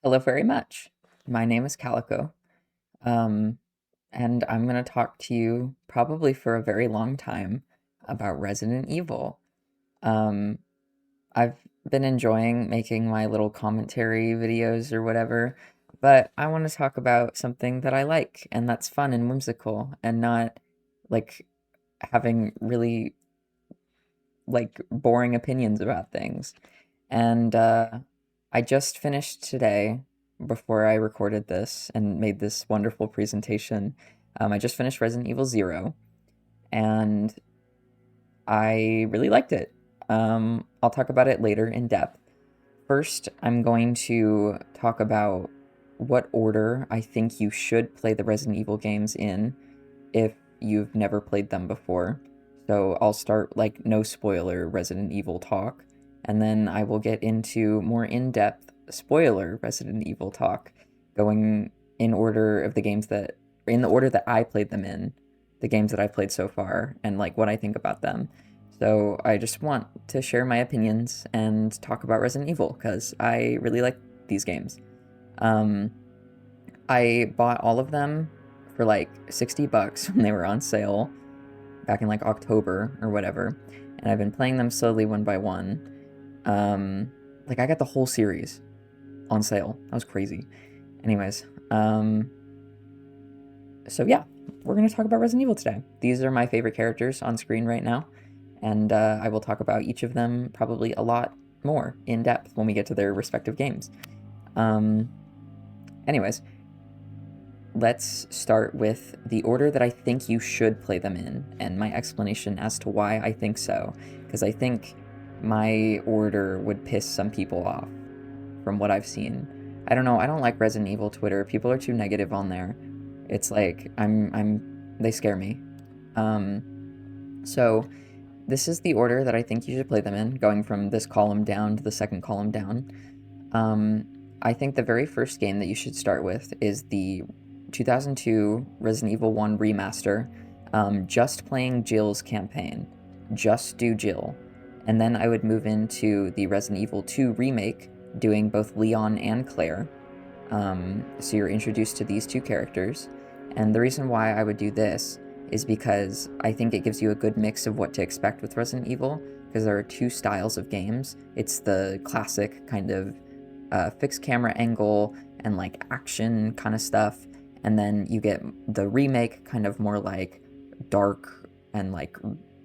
Hello very much. My name is Calico, um, and I'm going to talk to you probably for a very long time about Resident Evil. Um, I've been enjoying making my little commentary videos or whatever, but I want to talk about something that I like and that's fun and whimsical and not like having really boring opinions about things. And I just finished today, before I recorded this and made this wonderful presentation. I just finished Resident Evil Zero, and I really liked it. I'll talk about it later in depth. First, I'm going to talk about what order I think you should play the Resident Evil games in if you've never played them before. So I'll start like no spoiler Resident Evil talk, and then I will get into more in-depth spoiler Resident Evil talk, going in order of the games that in the order that I played them in, the games that I've played so far, and like what I think about them. So I just want to share my opinions and talk about Resident Evil because I really like these games. Um, I bought all of them for like 60 bucks when they were on sale back in like October or whatever, and I've been playing them slowly one by one. Like I got the whole series on sale. That was crazy. Anyways, so yeah, we're gonna talk about Resident Evil today. These are my favorite characters on screen right now, and I will talk about each of them probably a lot more in depth when we get to their respective games. Um, anyways, let's start with the order that I think you should play them in, and my explanation as to why I think so, because I think my order would piss some people off from what I've seen. I don't know, I don't like Resident Evil Twitter. People are too negative on there. It's like they scare me. So this is the order that I think you should play them in, going from this column down to the second column down. Um, I think the very first game that you should start with is the 2002 Resident Evil 1 remaster, just playing Jill's campaign. Just do Jill. And then I would move into the Resident Evil 2 remake, doing both Leon and Claire. So you're introduced to these two characters. And the reason why I would do this is because I think it gives you a good mix of what to expect with Resident Evil, because there are two styles of games. It's the classic kind of fixed camera angle and like action kind of stuff, and then you get the remake, kind of more like dark and like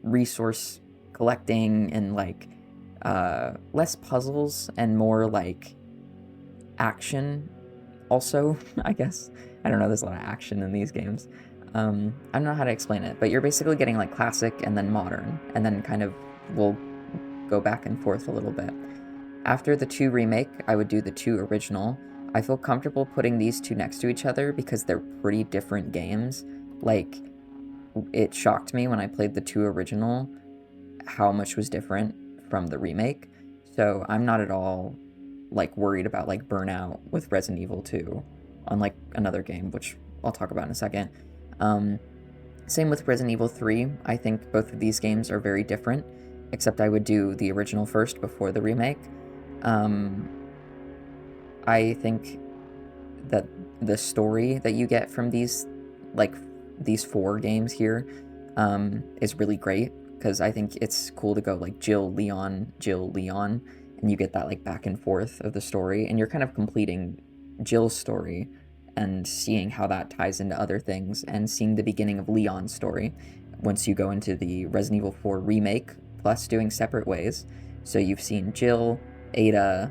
resource collecting and like less puzzles and more like action also. I guess, I don't know, there's a lot of action in these games. I don't know how to explain it, but you're basically getting like classic and then modern, and then kind of we'll go back and forth a little bit. After the 2 remake, I would do the 2 original. I feel comfortable putting these two next to each other because they're pretty different games. Like, it shocked me when I played the 2 original how much was different from the remake. So I'm not at all like worried about like burnout with Resident Evil 2 on like another game, which I'll talk about in a second. Um, Same with Resident Evil 3. I think both of these games are very different, except I would do the original first before the remake. Um, I think that the story that you get from like, these 4 games here, is really great, because I think it's cool to go, like, Jill, Leon, and you get that, like, back and forth of the story, and you're kind of completing Jill's story and seeing how that ties into other things, and seeing the beginning of Leon's story once you go into the Resident Evil 4 remake, plus doing separate ways. So you've seen Jill, Ada,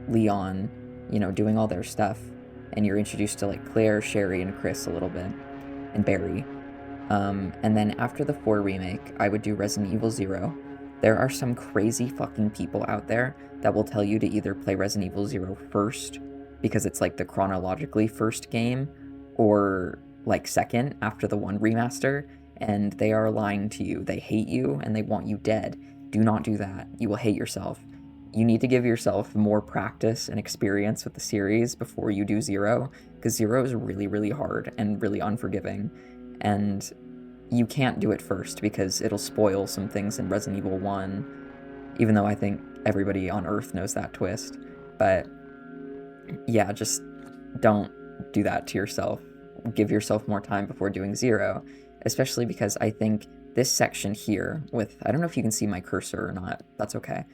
Leon, doing all their stuff, and you're introduced to like Claire, Sherry, and Chris a little bit, and Barry. And then after the 4 remake, I would do Resident Evil 0. There are some crazy fucking people out there that will tell you to either play Resident Evil 0 first, because it's like the chronologically first game, or like second after the 1 remaster, and they are lying to you. They hate you and they want you dead. Do not do that. You will hate yourself. You need to give yourself more practice and experience with the series before you do 0, because 0 is really, really hard and really unforgiving, and you can't do it first because it'll spoil some things in Resident Evil 1, even though I think everybody on Earth knows that twist. But yeah, just don't do that to yourself. Give yourself more time before doing 0, especially because I think this section here with, I don't know if you can see my cursor or not, that's okay.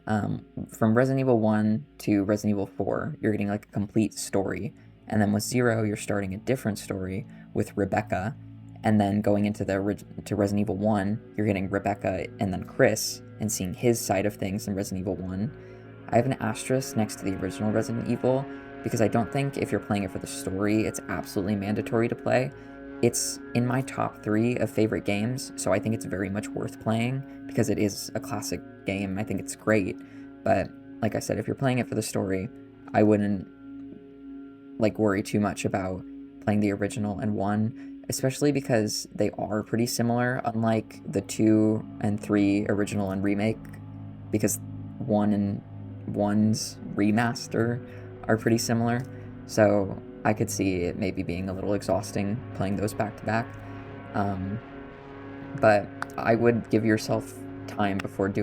From Resident Evil 1 to Resident Evil 4, you're getting like a complete story. And then with 0, you're starting a different story with Rebecca. And then going into to Resident Evil 1, you're getting Rebecca and then Chris and seeing his side of things in Resident Evil 1. I have an asterisk next to the original Resident Evil because I don't think if you're playing it for the story, it's absolutely mandatory to play. It's in my top 3 of favorite games, so I think it's very much worth playing because it is a classic game. I think it's great, but like I said, if you're playing it for the story, I wouldn't like worry too much about playing the original and 1, especially because they are pretty similar, unlike the 2 and 3 original and remake, because 1 and 1's remaster are pretty similar. So I could see it maybe being a little exhausting playing those back to back. But I would give yourself time before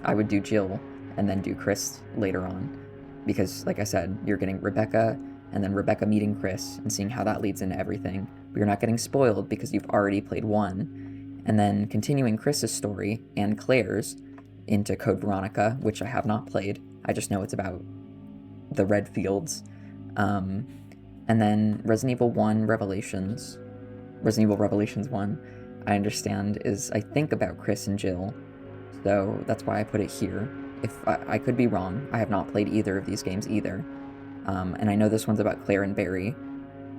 I would do Jill and then do Chris later on. Because, like I said, you're getting Rebecca and then Rebecca meeting Chris and seeing how that leads into everything. But you're not getting spoiled because you've already played 1. And then continuing Chris's story and Claire's into Code Veronica, which I have not played. I just know it's about the red fields. And then Resident Evil Revelations 1, I understand is, I think, about Chris and Jill. So that's why I put it here. If I could be wrong, I have not played either of these games either. And I know this one's about Claire and Barry,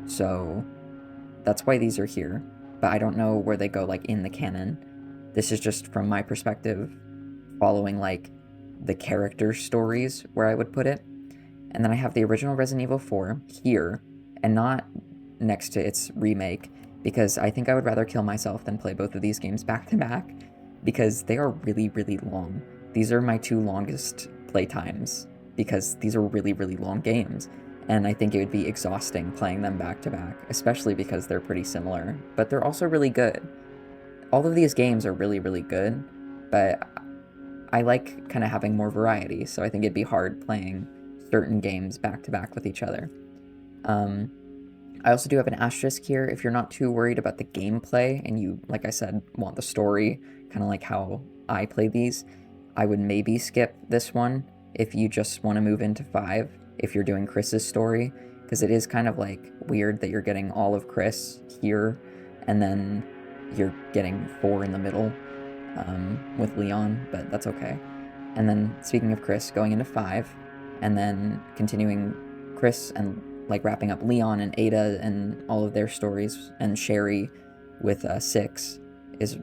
so that's why these are here. But I don't know where they go, like, in the canon. This is just from my perspective, following, like, the character stories where I would put it. And then I have the original Resident Evil 4 here, and not next to its remake, because I think I would rather kill myself than play both of these games back to back, because they are really, really long. These are my 2 longest playtimes, because these are really, really long games, and I think it would be exhausting playing them back to back, especially because they're pretty similar, but they're also really good. All of these games are really, really good, but I like kind of having more variety, so I think it'd be hard playing certain games back to back with each other. I also do have an asterisk here. If you're not too worried about the gameplay and you, like I said, want the story, kind of like how I play these, I would maybe skip this one if you just want to move into 5, if you're doing Chris's story, because it is kind of like weird that you're getting all of Chris here and then you're getting 4 in the middle with Leon, but that's okay. And then speaking of Chris, going into 5, and then continuing Chris and like wrapping up Leon and Ada and all of their stories, and Sherry with 6 is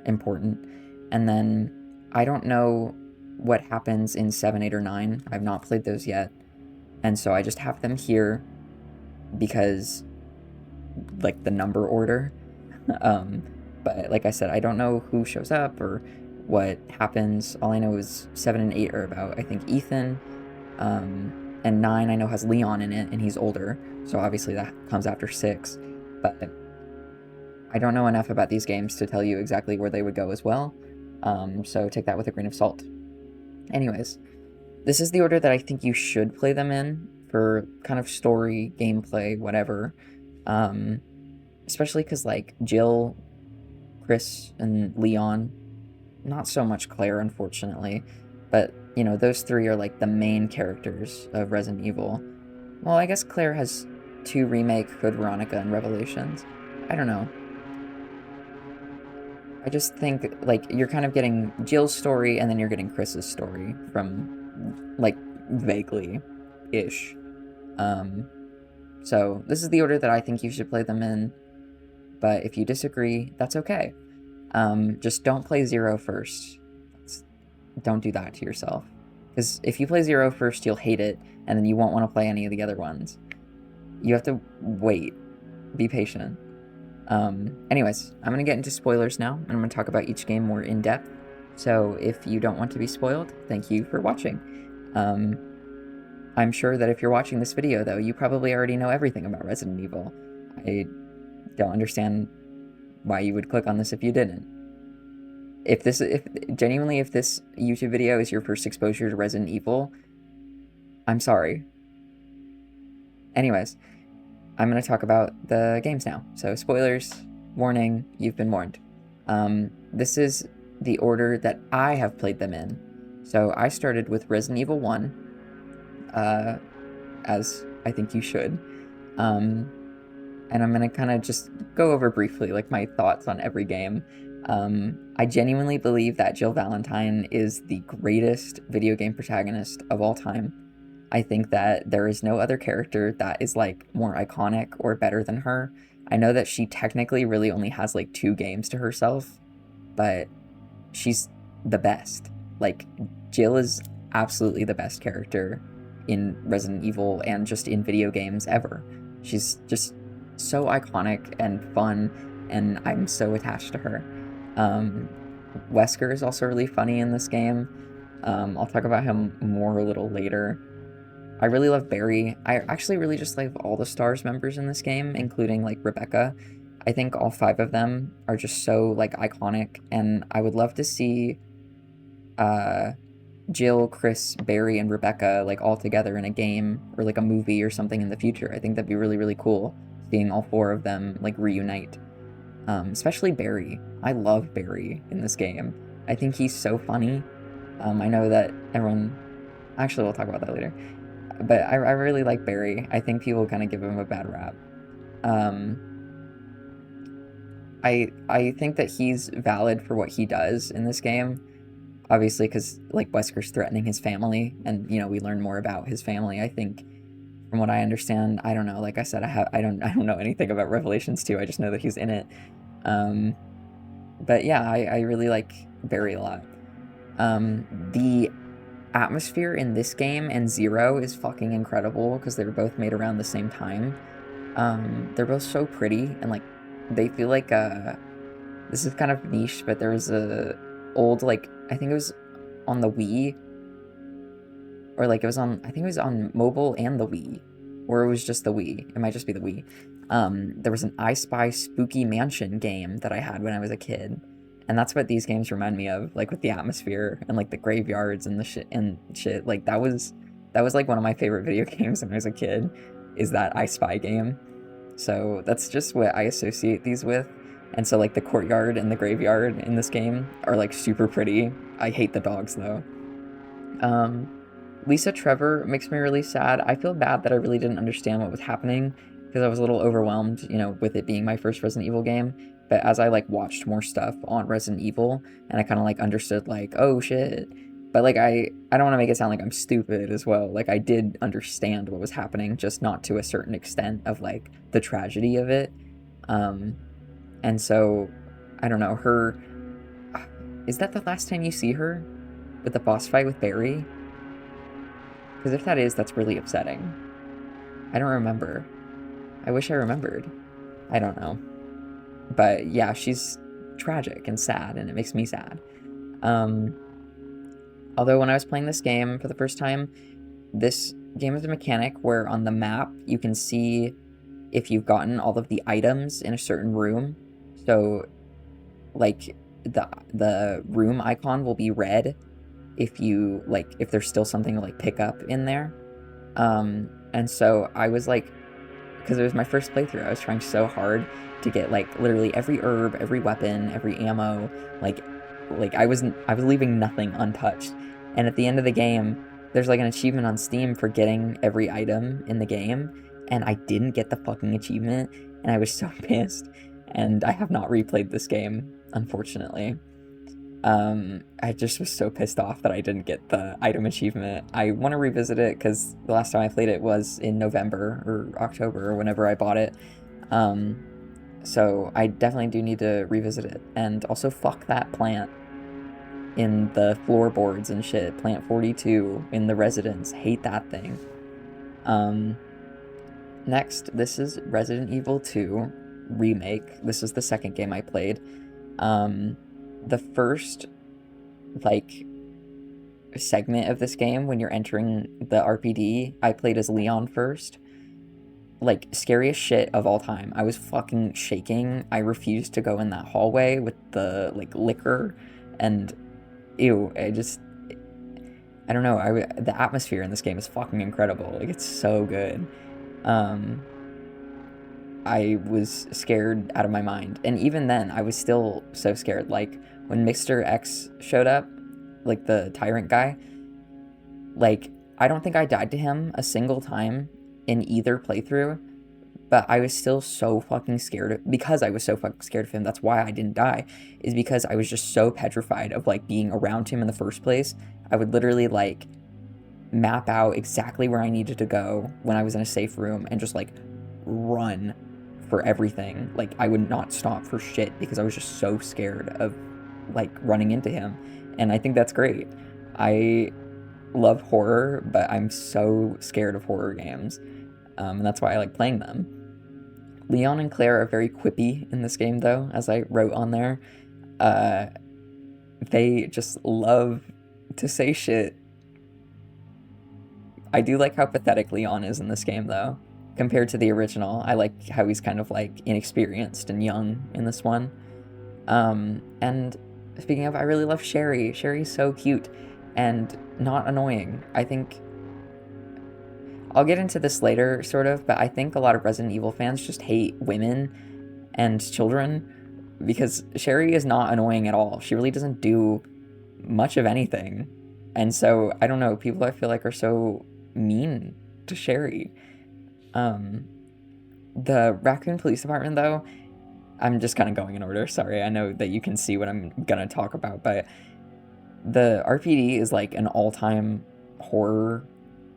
important. And then I don't know what happens in 7, 8, or 9. I've not played those yet, and so I just have them here because like the number order. But like I said, I don't know who shows up or what happens. All I know is 7 and 8 are about, I think, Ethan. And 9 I know has Leon in it, and he's older, so obviously that comes after 6. But I don't know enough about these games to tell you exactly where they would go as well. So take that with a grain of salt. Anyways, this is the order that I think you should play them in for kind of story, gameplay, whatever. Especially because, like, Jill, Chris, and Leon, not so much Claire, unfortunately, but, you know, those 3 are, like, the main characters of Resident Evil. Well, I guess Claire has 2 remake, Code Veronica, and Revelations. I don't know. I just think, like, you're kind of getting Jill's story, and then you're getting Chris's story from, like, vaguely-ish. So this is the order that I think you should play them in, but if you disagree, that's okay. Just don't play 0 first. Don't do that to yourself. Because if you play 0 first, you'll hate it, and then you won't want to play any of the other ones. You have to wait. Be patient. Anyways, I'm going to get into spoilers now, and I'm going to talk about each game more in depth. So if you don't want to be spoiled, thank you for watching. I'm sure that if you're watching this video, though, you probably already know everything about Resident Evil. I don't understand why you would click on this if you didn't. If this YouTube video is your first exposure to Resident Evil, I'm sorry. Anyways, I'm going to talk about the games now. So, spoilers, warning, you've been warned. This is the order that I have played them in. So, I started with Resident Evil 1, as I think you should. And I'm going to kind of just go over briefly, like, my thoughts on every game. I genuinely believe that Jill Valentine is the greatest video game protagonist of all time. I think that there is no other character that is, like, more iconic or better than her. I know that she technically really only has, like, 2 games to herself, but she's the best. Like, Jill is absolutely the best character in Resident Evil and just in video games ever. She's just so iconic and fun, and I'm so attached to her. Wesker is also really funny in this game. I'll talk about him more a little later. I really love Barry. I actually really just like all the STARS members in this game, including like Rebecca. I think all 5 of them are just so like iconic, and I would love to see Jill, Chris, Barry, and Rebecca like all together in a game or like a movie or something in the future. I think that'd be really, really cool, seeing all 4 of them like reunite. Especially Barry. I love Barry in this game. I think he's so funny. I know that everyone... Actually, we'll talk about that later. But I really like Barry. I think people kind of give him a bad rap. I think that he's valid for what he does in this game. Obviously, because like Wesker's threatening his family, and you know we learn more about his family. I think, from what I understand, I don't know. Like I said, I don't know anything about Revelations 2. I just know that he's in it. But yeah, I really like Barry a lot. The atmosphere in this game and Zero is fucking incredible because they were both made around the same time. They're both so pretty, and like they feel like this is kind of niche, but there was a old, like, I think it was on the Wii, or like it was on, I think it was on mobile and the Wii, or it was just the Wii. It might just be the Wii. There was an I Spy Spooky Mansion game that I had when I was a kid, and that's what these games remind me of, like with the atmosphere and like the graveyards and the shit. Like that was like one of my favorite video games when I was a kid, is that I Spy game. So that's just what I associate these with. And so like the courtyard and the graveyard in this game are like super pretty. I hate the dogs though. Lisa Trevor makes me really sad. I feel bad that I really didn't understand what was happening because I was a little overwhelmed, you know, with it being my first Resident Evil game. But as I like watched more stuff on Resident Evil, and I kind of like understood like, oh shit. But like I don't want to make it sound like I'm stupid as well. Like I did understand what was happening, just not to a certain extent of like the tragedy of it. And so I don't know, her, is that the last time you see her with the boss fight with Barry? Because if that is, that's really upsetting. I don't remember. I wish I remembered. I don't know. But yeah, she's tragic and sad, and it makes me sad. Although when I was playing this game for the first time, this game has a mechanic where on the map you can see if you've gotten all of the items in a certain room. So like the room icon will be red if you like, if there's still something to like pick up in there. And so I was like, because it was my first playthrough, I was trying so hard to get like literally every herb, every weapon, every ammo, like I was leaving nothing untouched. And at the end of the game, there's like an achievement on Steam for getting every item in the game, and I didn't get the fucking achievement, and I was so pissed. And I have not replayed this game, unfortunately. I just was so pissed off that I didn't get the item achievement. I want to revisit it because the last time I played it was in November or October or whenever I bought it. So I definitely do need to revisit it. And also fuck that plant in the floorboards and shit. Plant 42 in the residence. Hate that thing. Next, this is Resident Evil 2 Remake. This is the second game I played. The first, like, segment of this game, when you're entering the RPD, I played as Leon first. Like, scariest shit of all time. I was fucking shaking. I refused to go in that hallway with the, like, liquor, and, ew, I don't know, the atmosphere in this game is fucking incredible. Like, it's so good. Um, I was scared out of my mind. And even then, I was still so scared. Like, when Mr. X showed up, like the tyrant guy, like, I don't think I died to him a single time in either playthrough, but I was still so fucking scared because I was so fucking scared of him. That's why I didn't die, is because I was just so petrified of like being around him in the first place. I would literally like map out exactly where I needed to go when I was in a safe room and just like run for everything. Like I would not stop for shit because I was just so scared of like running into him. And I think that's great. I love horror, but I'm so scared of horror games. And that's why I like playing them. Leon and Claire are very quippy in this game, though, as I wrote on there. Uh, they just love to say shit. I do like how pathetic Leon is in this game, though, compared to the original. I like how he's kind of like inexperienced and young in this one. And speaking of, I really love Sherry. Sherry's so cute and not annoying. I think I'll get into this later, sort of, but I think a lot of Resident Evil fans just hate women and children because Sherry is not annoying at all. She really doesn't do much of anything. And so, I don't know, people I feel like are so mean to Sherry. Um, the Raccoon Police Department, though, I'm just kind of going in order. Sorry, I know that you can see what I'm gonna talk about, but the RPD is like an all-time horror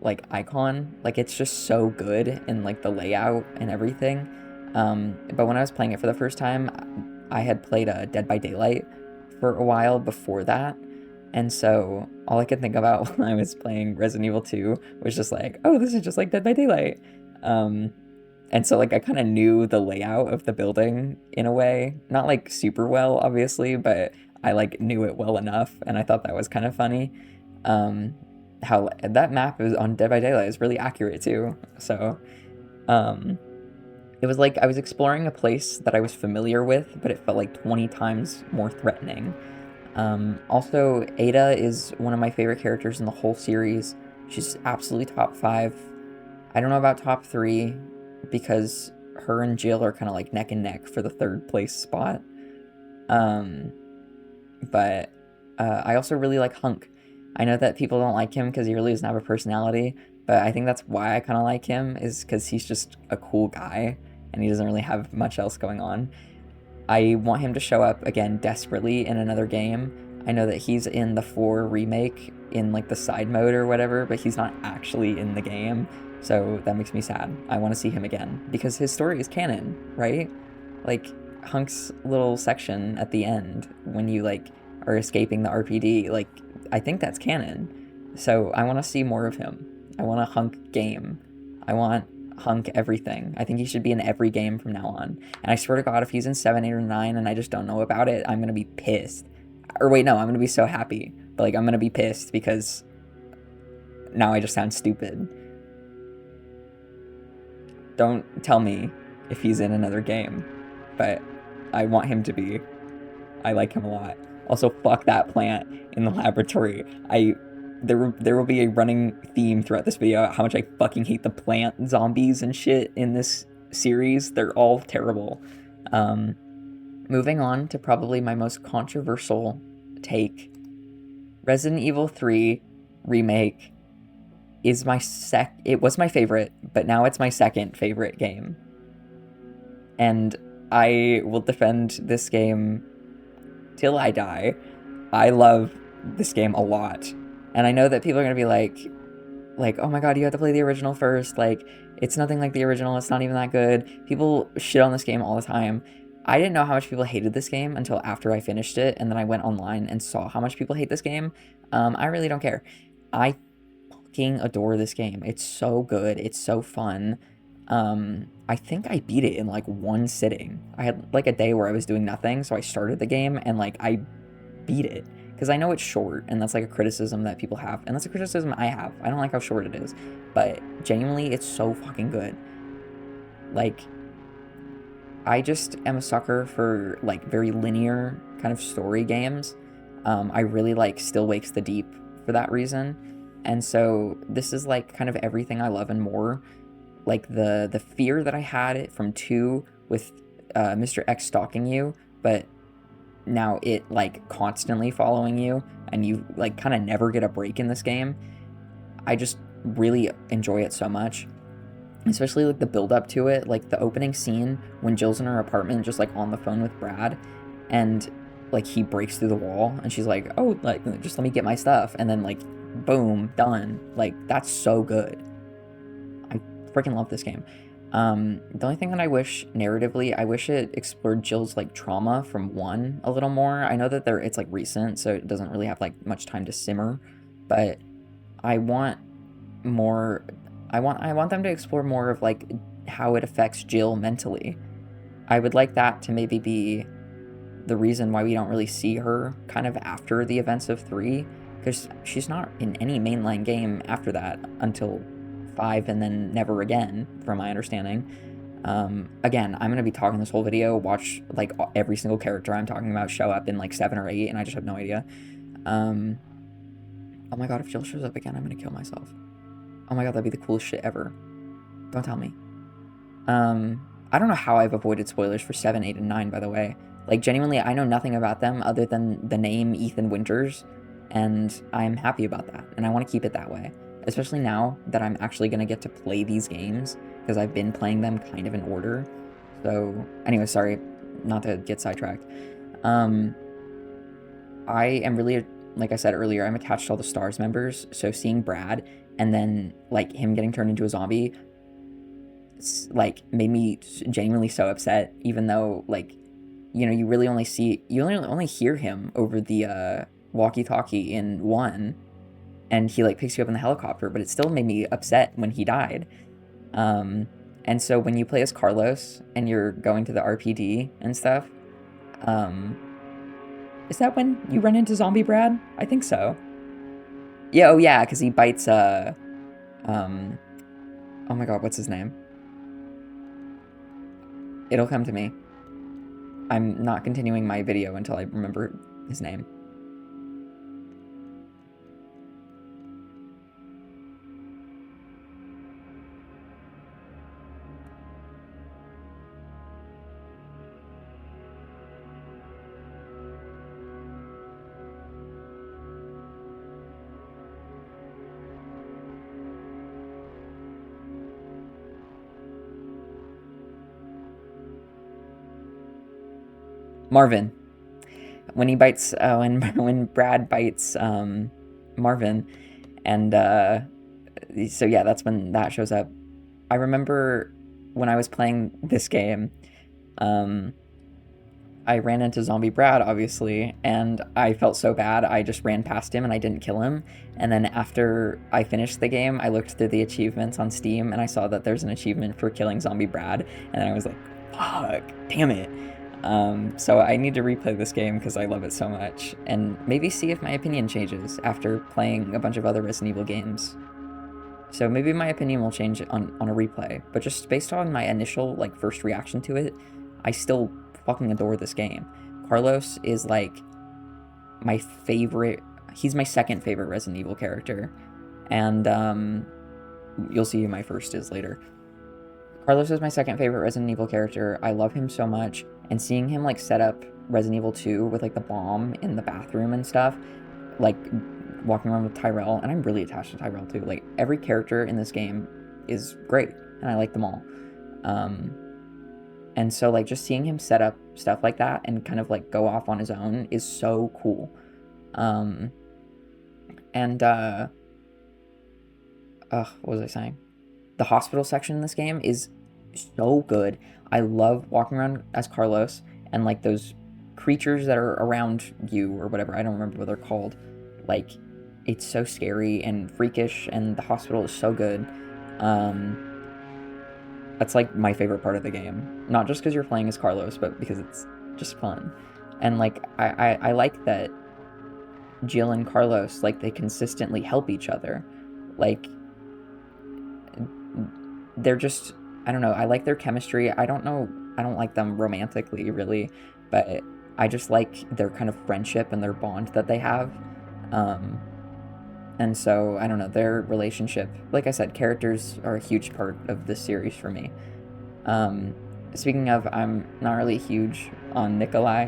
like icon. Like it's just so good in like the layout and everything. But when I was playing it for the first time, I had played Dead by Daylight for a while before that. And so all I could think about when I was playing Resident Evil 2 was just like, oh, this is just like Dead by Daylight. And so like I kind of knew the layout of the building in a way, not like super well, obviously, but I like knew it well enough, and I thought that was kind of funny. Um, how that map is on Dead by Daylight is really accurate too. So, um, it was like I was exploring a place that I was familiar with, but it felt like 20 times more threatening. Also, Ada is one of my favorite characters in the whole series. She's absolutely top 5. I don't know about top 3 because her and Jill are kind of like neck and neck for the 3rd place spot. Um, but I also really like Hunk. I know that people don't like him because he really doesn't have a personality, but I think that's why I kind of like him, is because he's just a cool guy and he doesn't really have much else going on. I want him to show up again desperately in another game. I know that he's in the 4 remake in like the side mode or whatever, but he's not actually in the game, so that makes me sad. I want to see him again because his story is canon, right? Like Hunk's little section at the end when you like are escaping the RPD, like I think that's canon. So I want to see more of him. I want a Hunk game. I want Hunk everything. I think he should be in every game from now on. And I swear to God, if he's in 7, 8, or 9 and I just don't know about it, I'm going to be pissed. Or wait, no, I'm going to be so happy. But like, I'm going to be pissed because now I just sound stupid. Don't tell me if he's in another game, but I want him to be. I like him a lot. Also, fuck that plant in the laboratory. There will be a running theme throughout this video how much I fucking hate the plant zombies and shit in this series. They're all terrible. Moving on to probably my most controversial take. Resident Evil 3 Remake is it was my favorite, but now it's my second favorite game. And I will defend this game till I die. I love this game a lot. And I know that people are going to be like, oh my God, you have to play the original first. Like, it's nothing like the original. It's not even that good. People shit on this game all the time. I didn't know how much people hated this game until after I finished it. And then I went online and saw how much people hate this game. I really don't care. I fucking adore this game. It's so good. It's so fun. I think I beat it in like one sitting. I had like a day where I was doing nothing. So I started the game and like I beat it. Because I know it's short, and that's like a criticism that people have, and that's a criticism I have. I don't like how short it is, but genuinely, it's so fucking good. Like, I just am a sucker for like very linear kind of story games. I really like Still Wakes the Deep for that reason, and so this is like kind of everything I love and more. like the fear that I had from 2 with Mr. X stalking you, but now it like constantly following you and you like kind of never get a break in this game. I just really enjoy it so much, especially like the build up to it, like the opening scene when Jill's in her apartment just like on the phone with Brad, and like he breaks through the wall and she's like, oh, like just let me get my stuff, and then like boom, done. Like that's so good. I freaking love this game. The only thing that I wish narratively, I wish it explored Jill's like trauma from 1 a little more. I know that it's like recent, so it doesn't really have like much time to simmer, but I want more. I want them to explore more of like how it affects Jill mentally. I would like that to maybe be the reason why we don't really see her kind of after the events of 3, because she's not in any mainline game after that until 5 and then never again, from my understanding. Again, I'm going to be talking this whole video, watch like every single character I'm talking about show up in like 7 or 8, and I just have no idea. Oh my god, if Jill shows up again, I'm going to kill myself. Oh my god, that'd be the coolest shit ever. Don't tell me. I don't know how I've avoided spoilers for 7, 8, and 9, by the way. Like, genuinely, I know nothing about them other than the name Ethan Winters, and I'm happy about that, and I want to keep it that way. Especially now that I'm actually going to get to play these games, because I've been playing them kind of in order. So, anyway, sorry, not to get sidetracked. I am really, like I said earlier, I'm attached to all the STARS members, so seeing Brad, and then, like, him getting turned into a zombie, like, made me genuinely so upset, even though, like, you know, you only hear him over the walkie-talkie in 1, and he like picks you up in the helicopter, but it still made me upset when he died. And so when you play as Carlos and you're going to the RPD and stuff, is that when you run into Zombie Brad? I think so. Yeah, oh yeah, because he bites oh my god, what's his name? It'll come to me. I'm not continuing my video until I remember his name. Marvin. When he bites, when Brad bites Marvin, and so yeah, that's when that shows up. I remember when I was playing this game, I ran into Zombie Brad, obviously, and I felt so bad, I just ran past him and I didn't kill him. And then after I finished the game, I looked through the achievements on Steam and I saw that there's an achievement for killing Zombie Brad, and I was like, fuck, damn it. So I need to replay this game because I love it so much, and maybe see if my opinion changes after playing a bunch of other Resident Evil games. So maybe my opinion will change on a replay, but just based on my initial, like, first reaction to it, I still fucking adore this game. Carlos is, like, my favorite, he's my second favorite Resident Evil character, and, you'll see who my first is later. Carlos is my second favorite Resident Evil character. I love him so much, and seeing him, like, set up Resident Evil 2 with, like, the bomb in the bathroom and stuff, like, walking around with Tyrell, and I'm really attached to Tyrell too. Like, every character in this game is great, and I like them all. And so, like, just seeing him set up stuff like that and kind of, like, go off on his own is so cool. What was I saying? The hospital section in this game is so good. I love walking around as Carlos, and, like, those creatures that are around you or whatever, I don't remember what they're called. Like, it's so scary and freakish, and the hospital is so good. That's, like, my favorite part of the game. Not just because you're playing as Carlos, but because it's just fun. And, like, I like that Jill and Carlos, like, they consistently help each other. Like, they're just, I don't know, I like their chemistry. I don't like them romantically, really, but I just like their kind of friendship and their bond that they have. And And so, I don't know, their relationship, like I said, characters are a huge part of this series for me. Um, Speaking of, I'm not really huge on Nikolai,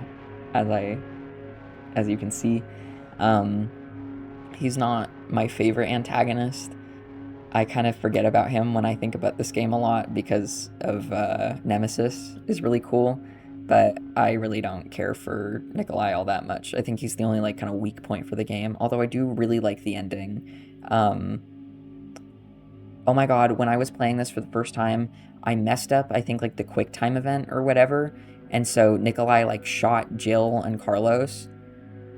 as you can see. Um, he's not my favorite antagonist. I kind of forget about him when I think about this game a lot because of Nemesis is really cool, but I really don't care for Nikolai all that much. I think he's the only like kind of weak point for the game, although I do really like the ending. Oh my god, when I was playing this for the first time, I messed up, I think, like the quick time event or whatever, and so Nikolai like shot Jill and Carlos,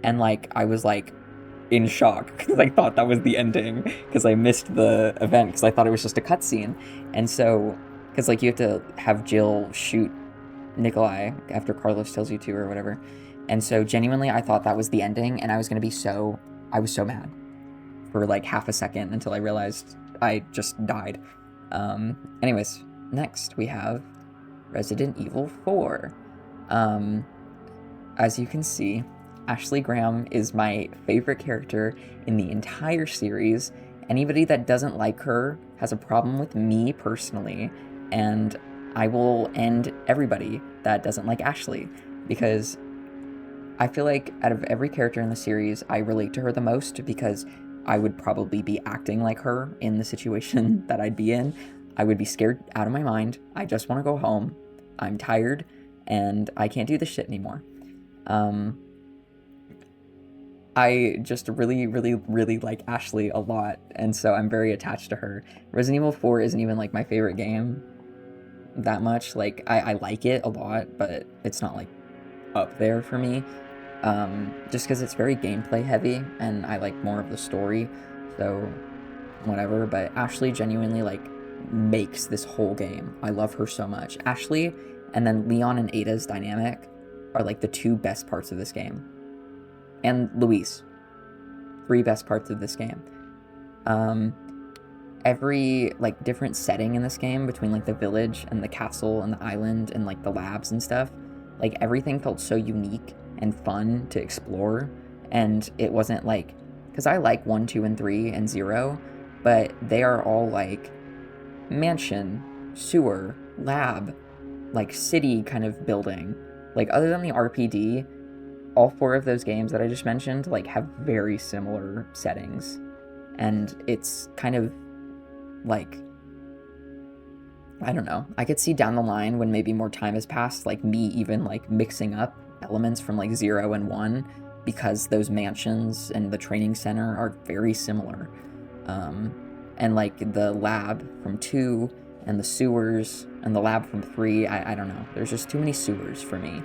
and like I was like in shock because I thought that was the ending because I missed the event because I thought it was just a cutscene. And so, because like you have to have Jill shoot Nikolai after Carlos tells you to or whatever. And so genuinely I thought that was the ending and I was so mad for like half a second until I realized I just died. Anyways, next we have Resident Evil 4. As you can see, Ashley Graham is my favorite character in the entire series. Anybody that doesn't like her has a problem with me personally, and I will end everybody that doesn't like Ashley, because I feel like out of every character in the series, I relate to her the most because I would probably be acting like her in the situation that I'd be in. I would be scared out of my mind. I just want to go home. I'm tired, and I can't do this shit anymore. I just really, really, really like Ashley a lot, and so I'm very attached to her. Resident Evil 4 isn't even, like, my favorite game that much. Like, I like it a lot, but it's not, like, up there for me. Just because it's very gameplay heavy, and I like more of the story, so whatever. But Ashley genuinely, like, makes this whole game. I love her so much. Ashley, and then Leon and Ada's dynamic are, like, the two best parts of this game. And Luis. 3 best parts of this game. Every, like, different setting in this game between, like, the village and the castle and the island and, like, the labs and stuff, like, everything felt so unique and fun to explore, and it wasn't, like, because I like 1, 2, and 3, and 0, but they are all, like, mansion, sewer, lab, like, city kind of building. Like, other than the RPD, all 4 of those games that I just mentioned, like, have very similar settings. And it's kind of, like, I don't know. I could see down the line when maybe more time has passed, like, me even, like, mixing up elements from, like, 0 and 1, because those mansions and the training center are very similar. And, like, the lab from 2, and the sewers, and the lab from 3, I don't know. There's just too many sewers for me.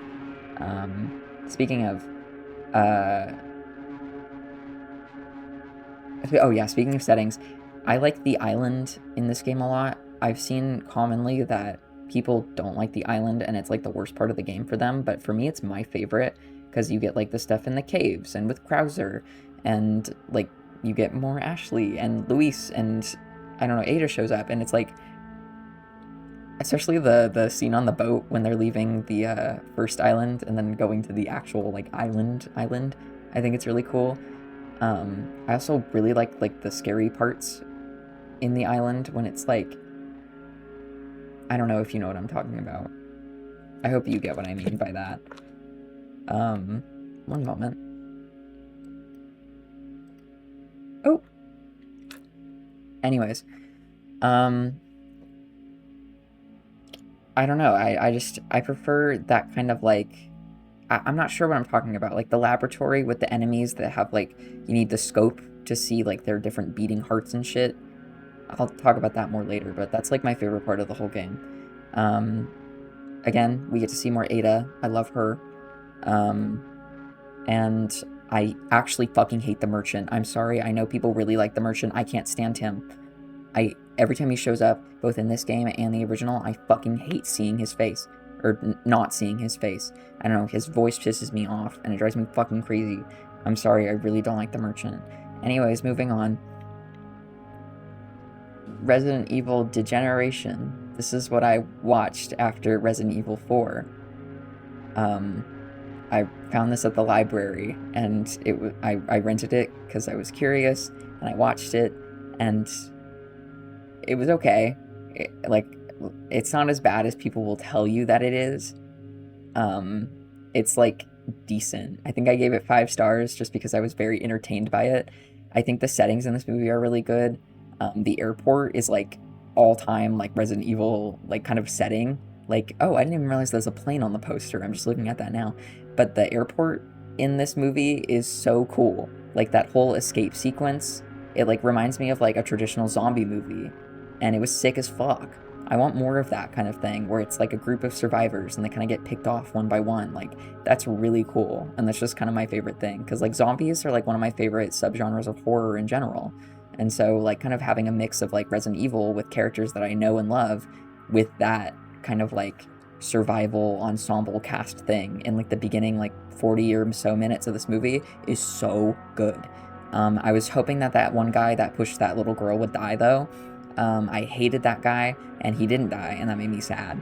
Speaking of, speaking of settings, I like the island in this game a lot. I've seen commonly that people don't like the island and it's like the worst part of the game for them, but for me it's my favorite because you get like the stuff in the caves and with Krauser, and like you get more Ashley and Luis, and I don't know, Ada shows up, and it's like, especially the scene on the boat when they're leaving the first island and then going to the actual like island. I think it's really cool. I also really like the scary parts in the island when it's like, I don't know if you know what I'm talking about. I hope you get what I mean by that. One moment. Oh. Anyways, I don't know. I prefer that kind of like, I'm not sure what I'm talking about. Like the laboratory with the enemies that have like, you need the scope to see like their different beating hearts and shit. I'll talk about that more later, but that's like my favorite part of the whole game. Again, we get to see more Ada. I love her. And I actually fucking hate the Merchant. I'm sorry. I know people really like the Merchant. I can't stand him. Every time he shows up, both in this game and the original, I fucking hate seeing his face. Or not seeing his face. I don't know, his voice pisses me off, and it drives me fucking crazy. I'm sorry, I really don't like the Merchant. Anyways, moving on. Resident Evil Degeneration. This is what I watched after Resident Evil 4. I found this at the library, and I rented it because I was curious, and I watched it, and it was okay. It's not as bad as people will tell you that it is. It's like decent. I think I gave it 5 stars just because I was very entertained by it. I think the settings in this movie are really good. The airport is like all time like Resident Evil like kind of setting. Like, oh, I didn't even realize there's a plane on the poster. I'm just looking at that now. But the airport in this movie is so cool. Like that whole escape sequence, it like reminds me of like a traditional zombie movie, and it was sick as fuck. I want more of that kind of thing where it's like a group of survivors and they kind of get picked off one by one. Like, that's really cool. And that's just kind of my favorite thing. Because, like, zombies are, like, one of my favorite subgenres of horror in general. And so, like, kind of having a mix of, like, Resident Evil with characters that I know and love with that kind of, like, survival ensemble cast thing in, like, the beginning, like, 40 or so minutes of this movie is so good. I was hoping that that one guy that pushed that little girl would die, though. I hated that guy, and he didn't die, and that made me sad.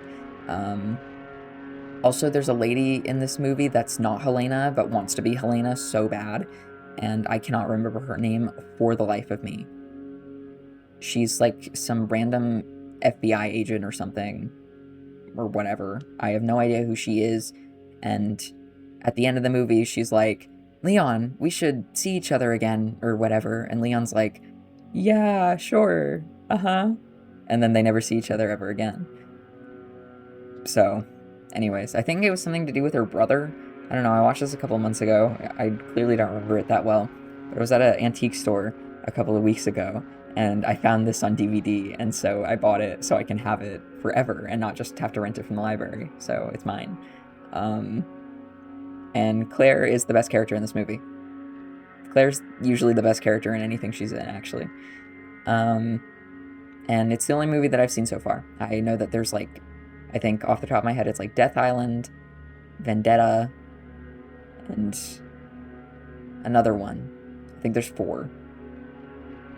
Also, there's a lady in this movie that's not Helena, but wants to be Helena so bad, and I cannot remember her name for the life of me. She's like some random FBI agent or something, or whatever. I have no idea who she is, and at the end of the movie, she's like, Leon, we should see each other again, or whatever, and Leon's like, yeah, sure, uh-huh. And then they never see each other ever again. So, anyways, I think it was something to do with her brother. I don't know, I watched this a couple of months ago. I clearly don't remember it that well. But I was at an antique store a couple of weeks ago, and I found this on DVD, and so I bought it so I can have it forever and not just have to rent it from the library. So, it's mine. And Claire is the best character in this movie. Claire's usually the best character in anything she's in, actually. And it's the only movie that I've seen so far. I know that there's like, I think off the top of my head, it's like Death Island, Vendetta, and another one. I think there's 4.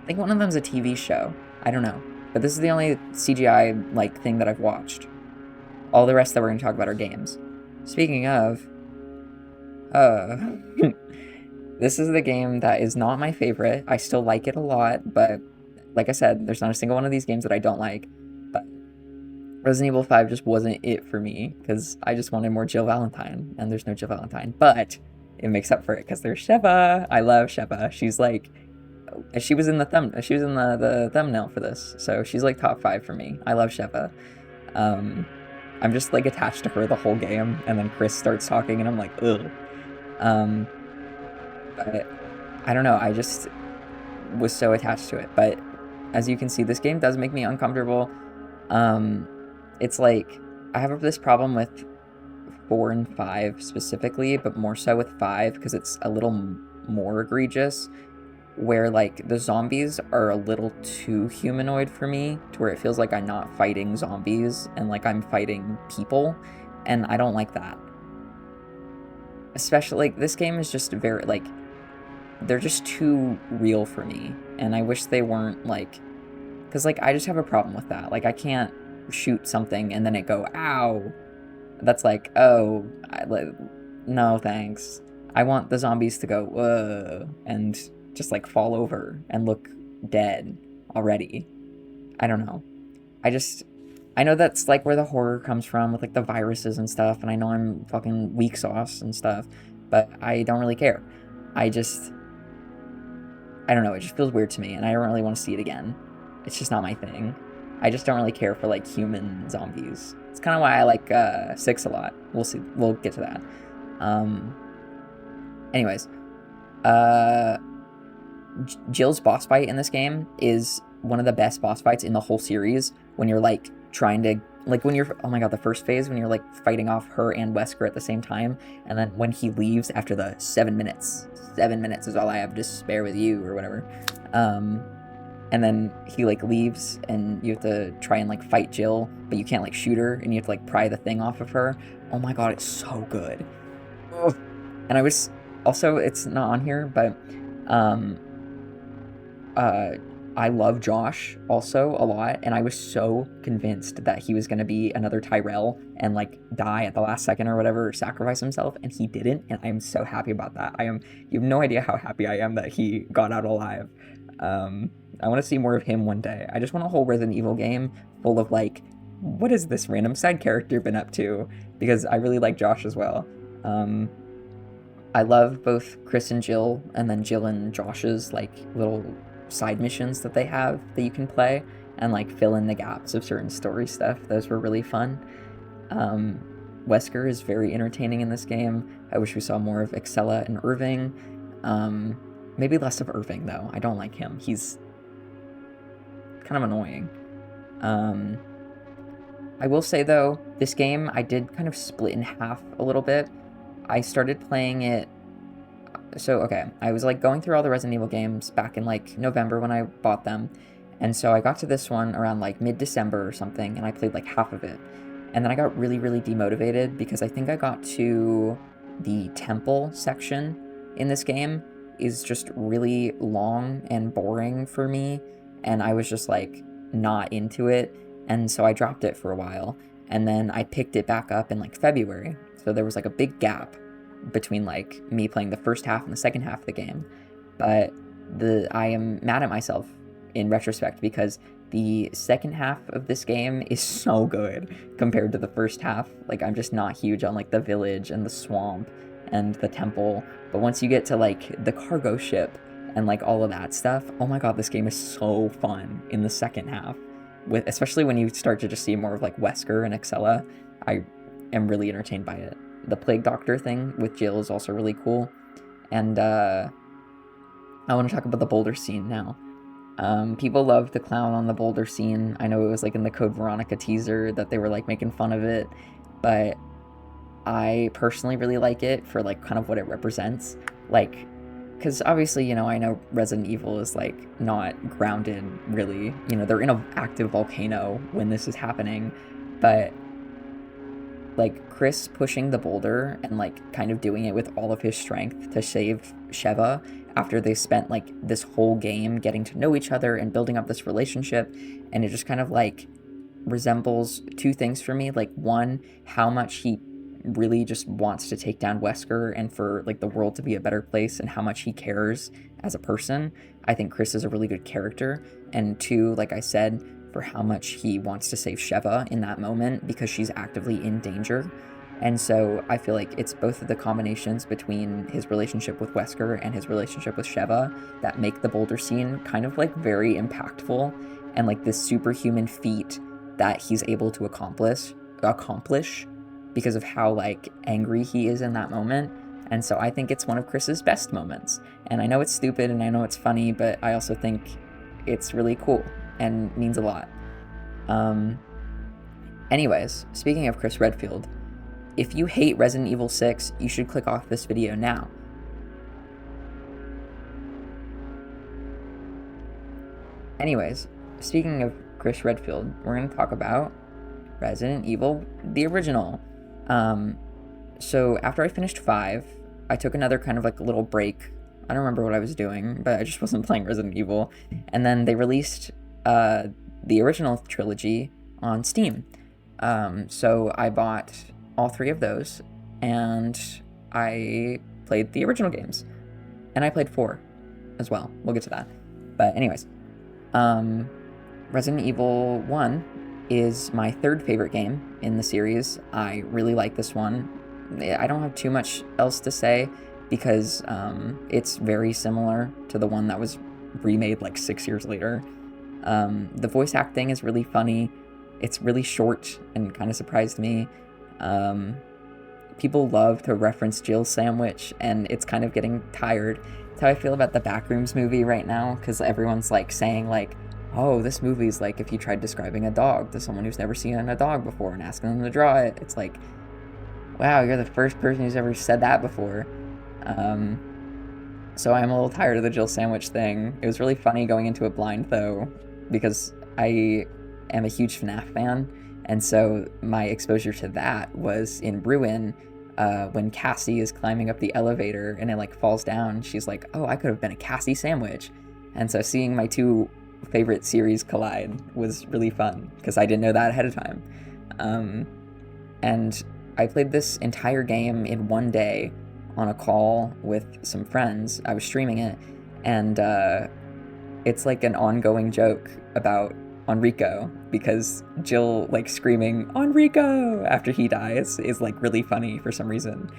I think one of them's a TV show. I don't know. But this is the only CGI like thing that I've watched. All the rest that we're going to talk about are games. Speaking of, this is the game that is not my favorite. I still like it a lot, but like I said, there's not a single one of these games that I don't like. But Resident Evil 5 just wasn't it for me, because I just wanted more Jill Valentine, and there's no Jill Valentine. But it makes up for it, because there's Sheva. I love Sheva. She's like, she was in the thumbnail for this, so she's like top 5 for me. I love Sheva. I'm just like attached to her the whole game, and then Chris starts talking, and I'm like, ugh. But I don't know, I just was so attached to it. But as you can see, this game does make me uncomfortable. It's like, I have this problem with 4 and 5 specifically, but more so with 5 because it's a little more egregious, where like the zombies are a little too humanoid for me, to where it feels like I'm not fighting zombies and like I'm fighting people, and I don't like that. Especially, like, this game is just very, like, they're just too real for me, and I wish they weren't, like, because, like, I just have a problem with that. Like, I can't shoot something and then it go, ow. That's like, oh, no, thanks. I want the zombies to go, whoa, and just, like, fall over and look dead already. I don't know. I know that's, like, where the horror comes from with, like, the viruses and stuff, and I know I'm fucking weak sauce and stuff, but I don't really care. I don't know, it just feels weird to me, and I don't really want to see it again. It's just not my thing. I just don't really care for, like, human zombies. It's kind of why I like 6 a lot. We'll see. We'll get to that. Anyways. Jill's boss fight in this game is one of the best boss fights in the whole series, when you're, like, trying to, like, when you're, oh my god, the first phase, when you're, like, fighting off her and Wesker at the same time, and then when he leaves after the 7 minutes is all I have to spare with you, or whatever, and then he, like, leaves, and you have to try and, like, fight Jill, but you can't, like, shoot her, and you have to, like, pry the thing off of her. Oh my god, it's so good. Ugh. And I was, also, it's not on here, but, I love Josh also a lot, and I was so convinced that he was going to be another Tyrell and, like, die at the last second or whatever, or sacrifice himself, and he didn't, and I am so happy about that. You have no idea how happy I am that he got out alive. I want to see more of him one day. I just want a whole Resident Evil game full of like, what has this random side character been up to? Because I really like Josh as well. I love both Chris and Jill, and then Jill and Josh's like little side missions that they have that you can play and like fill in the gaps of certain story stuff. Those were really fun. Wesker is very entertaining in this game. I wish we saw more of Excella and Irving. Maybe less of Irving though. I don't like him. He's kind of annoying. I will say though, this game I did kind of split in half a little bit. I started playing it. So, okay, I was like going through all the Resident Evil games back in like November when I bought them. And so I got to this one around like mid-December or something, and I played like half of it. And then I got really, really demotivated because I think I got to the temple section in this game is just really long and boring for me. And I was just like not into it. And so I dropped it for a while. And then I picked it back up in like February. So there was like a big gap between like me playing the first half and the second half of the game. But I am mad at myself in retrospect because the second half of this game is so good compared to the first half. Like, I'm just not huge on like the village and the swamp and the temple. But once you get to like the cargo ship and like all of that stuff, oh my god, this game is so fun in the second half. Especially when you start to just see more of like Wesker and Excella. I am really entertained by it. The Plague Doctor thing with Jill is also really cool. And I want to talk about the boulder scene now. People love the clown on the boulder scene. I know it was like in the Code Veronica teaser that they were like making fun of it, but I personally really like it for like kind of what it represents. Like, because obviously, you know, I know Resident Evil is like not grounded really. You know, they're in an active volcano when this is happening, but like Chris pushing the boulder and like kind of doing it with all of his strength to save Sheva after they spent like this whole game getting to know each other and building up this relationship. And it just kind of like resembles two things for me. Like, one, how much he really just wants to take down Wesker and for like the world to be a better place, and how much he cares as a person. I think Chris is a really good character. And two, like I said, for how much he wants to save Sheva in that moment because she's actively in danger. And so I feel like it's both of the combinations between his relationship with Wesker and his relationship with Sheva that make the boulder scene kind of like very impactful and like this superhuman feat that he's able to accomplish because of how like angry he is in that moment. And so I think it's one of Chris's best moments. And I know it's stupid and I know it's funny, but I also think it's really cool and means a lot. Anyways, speaking of Chris Redfield, if you hate Resident Evil 6, you should click off this video now. Anyways, speaking of Chris Redfield, we're going to talk about Resident Evil, the original. So after I finished 5, I took another kind of like a little break. I don't remember what I was doing, but I just wasn't playing Resident Evil. And then they released the original trilogy on Steam. So I bought all 3 of those, and I played the original games. And I played 4 as well. We'll get to that. But anyways, Resident Evil 1 is my 3rd favorite game in the series. I really like this one. I don't have too much else to say because it's very similar to the one that was remade like 6 years later. The voice acting is really funny. It's really short and kind of surprised me. People love to reference Jill's sandwich, and it's kind of getting tired. That's how I feel about the Backrooms movie right now, because everyone's like saying like, oh, this movie's like if you tried describing a dog to someone who's never seen a dog before and asking them to draw it. It's like, wow, you're the first person who's ever said that before. So I'm a little tired of the Jill sandwich thing. It was really funny going into it blind though, because I am a huge FNAF fan. And so my exposure to that was in Ruin, when Cassie is climbing up the elevator and it like falls down. She's like, oh, I could have been a Cassie sandwich. And so seeing my 2 favorite series collide was really fun because I didn't know that ahead of time. And I played this entire game in one day on a call with some friends. I was streaming it, and it's like an ongoing joke about Enrico, because Jill like screaming Enrico after he dies is like really funny for some reason.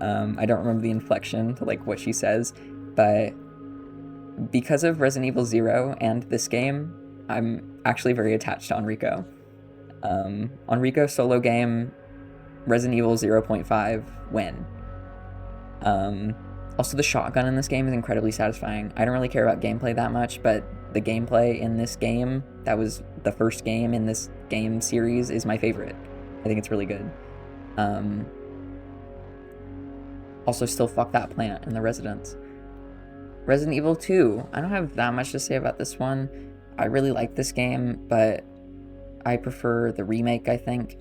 I don't remember the inflection to like what she says, but because of Resident Evil 0 and this game, I'm actually very attached to Enrico. Enrico solo game, Resident Evil 0.5 win. Also, the shotgun in this game is incredibly satisfying. I don't really care about gameplay that much, but the gameplay in this game, that was the first game in this game series, is my favorite. I think it's really good. Also, still fuck that plant in the Residence. Resident Evil 2, I don't have that much to say about this one. I really like this game, but I prefer the remake, I think.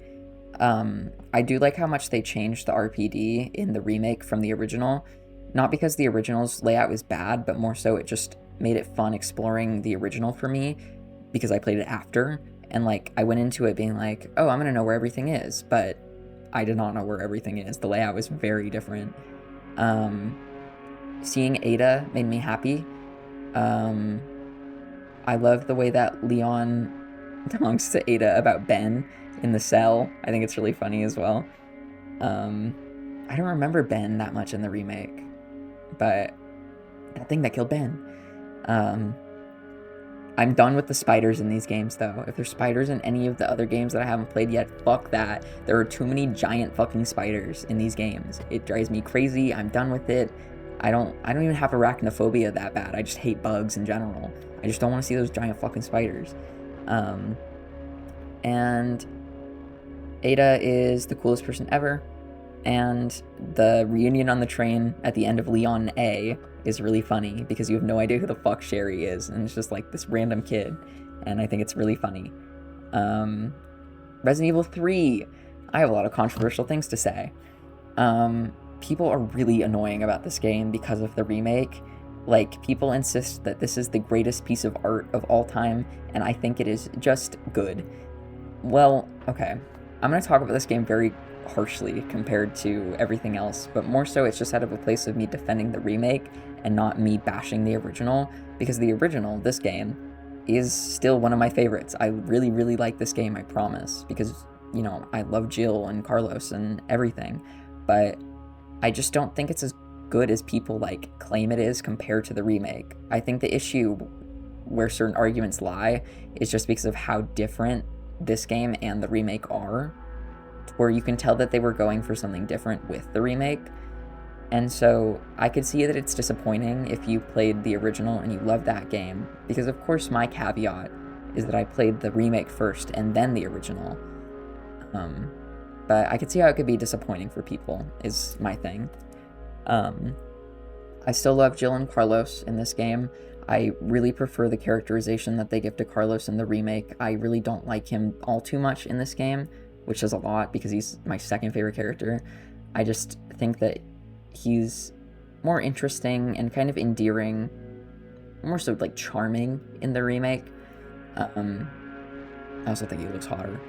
I do like how much they changed the RPD in the remake from the original. Not because the original's layout was bad, but more so it just made it fun exploring the original for me, because I played it after, and like I went into it being like, oh, I'm gonna know where everything is, but I did not know where everything is. The layout was very different. Seeing Ada made me happy. I love the way that Leon talks to Ada about Ben in the cell. I think it's really funny as well. I don't remember Ben that much in the remake, but that thing that killed Ben. I'm done with the spiders in these games, though. If there's spiders in any of the other games that I haven't played yet, fuck that. There are too many giant fucking spiders in these games. It drives me crazy. I'm done with it. I don't even have arachnophobia that bad. I just hate bugs in general. I just don't want to see those giant fucking spiders. And Ada is the coolest person ever. And the reunion on the train at the end of Leon A is really funny, because you have no idea who the fuck Sherry is, and it's just like this random kid, and I think it's really funny. Resident Evil 3, I have a lot of controversial things to say. People are really annoying about this game because of the remake. Like, people insist that this is the greatest piece of art of all time, and I think it is just good. Well, okay, I'm going to talk about this game very harshly compared to everything else, but more so it's just out of a place of me defending the remake and not me bashing the original, because the original, this game, is still one of my favorites. I really, really like this game, I promise, because, you know, I love Jill and Carlos and everything, but I just don't think it's as good as people, like, claim it is compared to the remake. I think the issue where certain arguments lie is just because of how different this game and the remake are, where you can tell that they were going for something different with the remake. And so I could see that it's disappointing if you played the original and you loved that game, because of course my caveat is that I played the remake first and then the original. But I could see how it could be disappointing for people, is my thing. I still love Jill and Carlos in this game. I really prefer the characterization that they give to Carlos in the remake. I really don't like him all too much in this game, which is a lot because he's my second favorite character. I just think that he's more interesting and kind of endearing, more so like charming in the remake. I also think he looks hotter.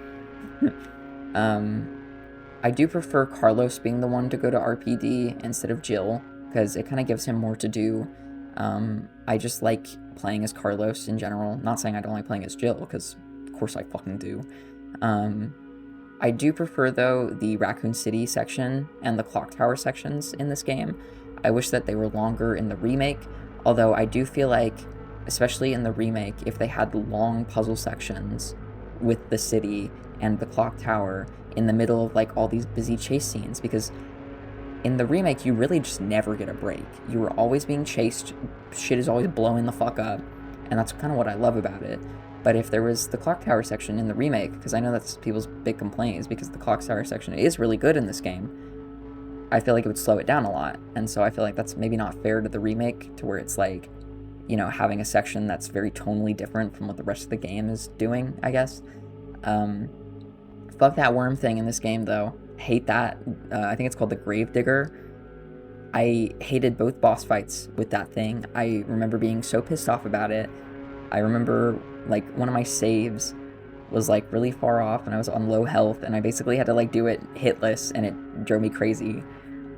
I do prefer Carlos being the one to go to RPD instead of Jill, because it kind of gives him more to do. I just like playing as Carlos in general. Not saying I don't like playing as Jill, because of course I fucking do. I do prefer, though, the Raccoon City section and the Clock Tower sections in this game. I wish that they were longer in the remake, although I do feel like, especially in the remake, if they had long puzzle sections with the city and the Clock Tower in the middle of, like, all these busy chase scenes, because in the remake, you really just never get a break. You are always being chased, shit is always blowing the fuck up, and that's kind of what I love about it. But if there was the Clock Tower section in the remake, because I know that's people's big complaint, is because the Clock Tower section is really good in this game, I feel like it would slow it down a lot. And so I feel like that's maybe not fair to the remake, to where it's like, you know, having a section that's very tonally different from what the rest of the game is doing, I guess. Fuck that worm thing in this game, though. Hate that. I think it's called the Gravedigger. I hated both boss fights with that thing. I remember being so pissed off about it. I remember, like, one of my saves was, like, really far off, and I was on low health, and I basically had to, like, do it hitless, and it drove me crazy.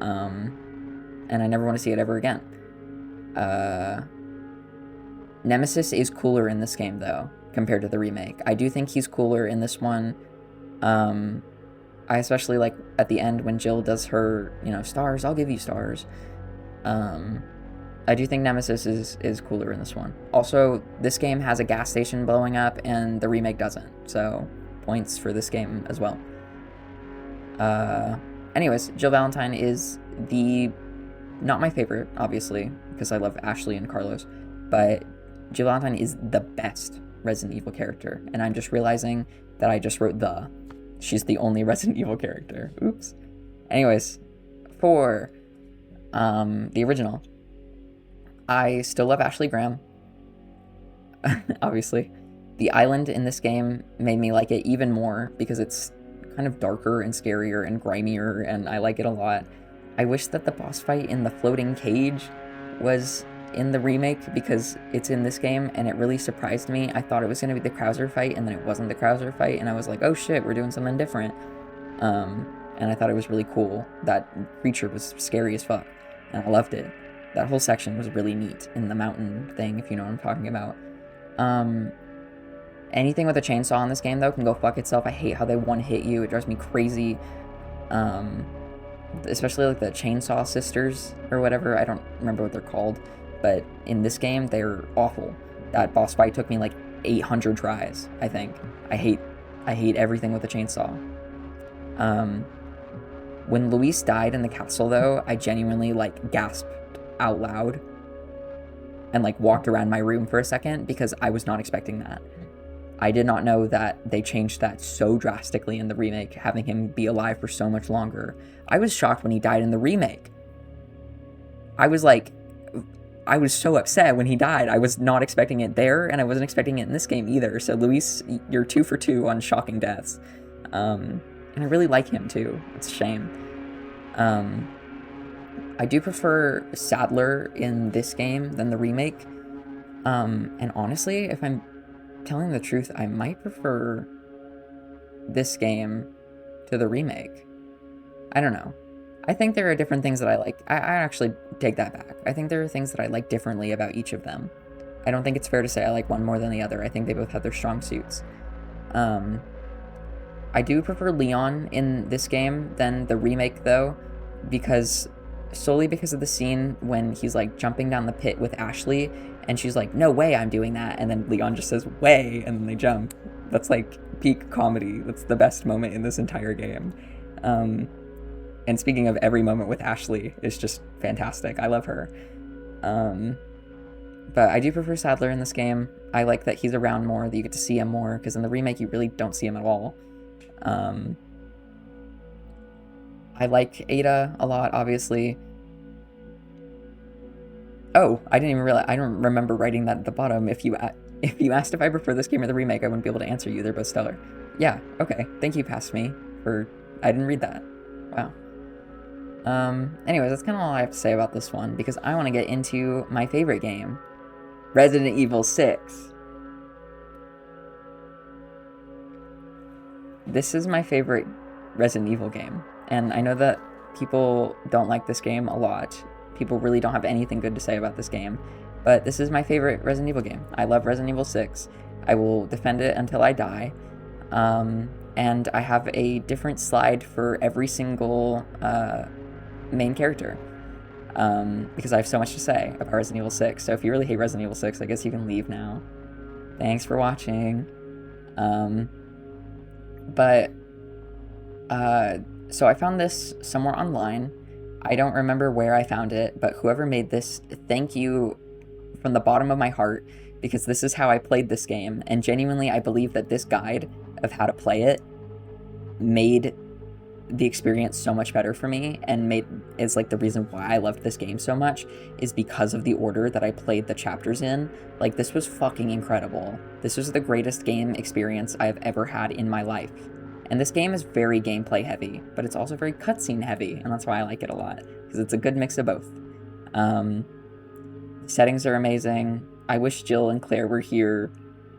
And I never want to see it ever again. Nemesis is cooler in this game, though, compared to the remake. I do think he's cooler in this one. I especially like at the end when Jill does her, stars, I'll give you stars. I do think Nemesis is cooler in this one. Also, this game has a gas station blowing up, and the remake doesn't. So, points for this game as well. Anyways, Jill Valentine is not my favorite, obviously, because I love Ashley and Carlos, but Jill Valentine is the best Resident Evil character, and I'm just realizing that I just wrote she's the only Resident Evil character. Oops. Anyways, for the original, I still love Ashley Graham. Obviously. The island in this game made me like it even more because it's kind of darker and scarier and grimier, and I like it a lot. I wish that the boss fight in the floating cage was in the remake because it's in this game, and it really surprised me. I thought it was going to be the Krauser fight, and then it wasn't the Krauser fight, and I was like, oh shit, we're doing something different. And I thought it was really cool. That creature was scary as fuck, and I loved it. That whole section was really neat in the mountain thing, if you know what I'm talking about. Anything with a chainsaw in this game, though, can go fuck itself. I hate how they one-hit you. It drives me crazy. Especially, like, the Chainsaw Sisters or whatever. I don't remember what they're called. But in this game, they're awful. That boss fight took me, like, 800 tries, I think. I hate everything with a chainsaw. When Luis died in the castle, though, I genuinely, like, gasped out loud and, like, walked around my room for a second because I was not expecting that. I did not know that they changed that so drastically in the remake, having him be alive for so much longer. I was shocked when he died in the remake. I was so upset when he died. I was not expecting it there, and I wasn't expecting it in this game either. So, Luis, you're 2 for 2 on shocking deaths. And I really like him, too. It's a shame. I do prefer Sadler in this game than the remake. And honestly, if I'm telling the truth, I might prefer this game to the remake. I don't know. I think there are different things that I like. I actually take that back. I think there are things that I like differently about each of them. I don't think it's fair to say I like one more than the other. I think they both have their strong suits. I do prefer Leon in this game than the remake, though, solely because of the scene when he's, like, jumping down the pit with Ashley, and she's like, no way I'm doing that, and then Leon just says, way, and then they jump. That's, like, peak comedy. That's the best moment in this entire game. And speaking of every moment with Ashley, is just fantastic. I love her. But I do prefer Sadler in this game. I like that he's around more, that you get to see him more, because in the remake you really don't see him at all. I like Ada a lot, obviously. Oh, I didn't even realize. I don't remember writing that at the bottom. If you asked if I prefer this game or the remake, I wouldn't be able to answer you. They're both stellar. Yeah, okay. Thank you, past me, I didn't read that. Wow. Anyways, that's kind of all I have to say about this one, because I want to get into my favorite game, Resident Evil 6. This is my favorite Resident Evil game, and I know that people don't like this game a lot. People really don't have anything good to say about this game, but this is my favorite Resident Evil game. I love Resident Evil 6. I will defend it until I die. And I have a different slide for every single main character, because I have so much to say about Resident Evil 6. So if you really hate Resident Evil 6, I guess you can leave now. Thanks for watching. So I found this somewhere online. I don't remember where I found it, but whoever made this, thank you from the bottom of my heart, because this is how I played this game, and genuinely I believe that this guide of how to play it made the experience so much better for me, and is like the reason why I loved this game so much, is because of the order that I played the chapters in. Like, this was fucking incredible. This was the greatest game experience I've ever had in my life. And this game is very gameplay heavy, but it's also very cutscene heavy, and that's why I like it a lot, because it's a good mix of both. Settings are amazing. I wish Jill and Claire were here.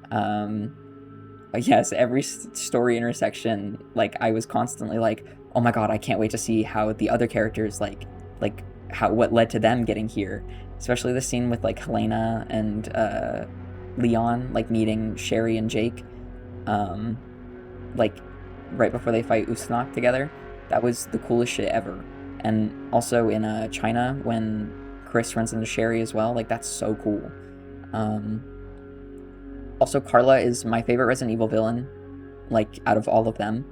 But yes, every story intersection, like, I was constantly like, oh my god, I can't wait to see how the other characters, what led to them getting here. especially the scene with like Helena and Leon like meeting Sherry and Jake, like right before they fight Usnak together. That was the coolest shit ever. And also in China when Chris runs into Sherry as well, like that's so cool. Also, Carla is my favorite Resident Evil villain, like out of all of them,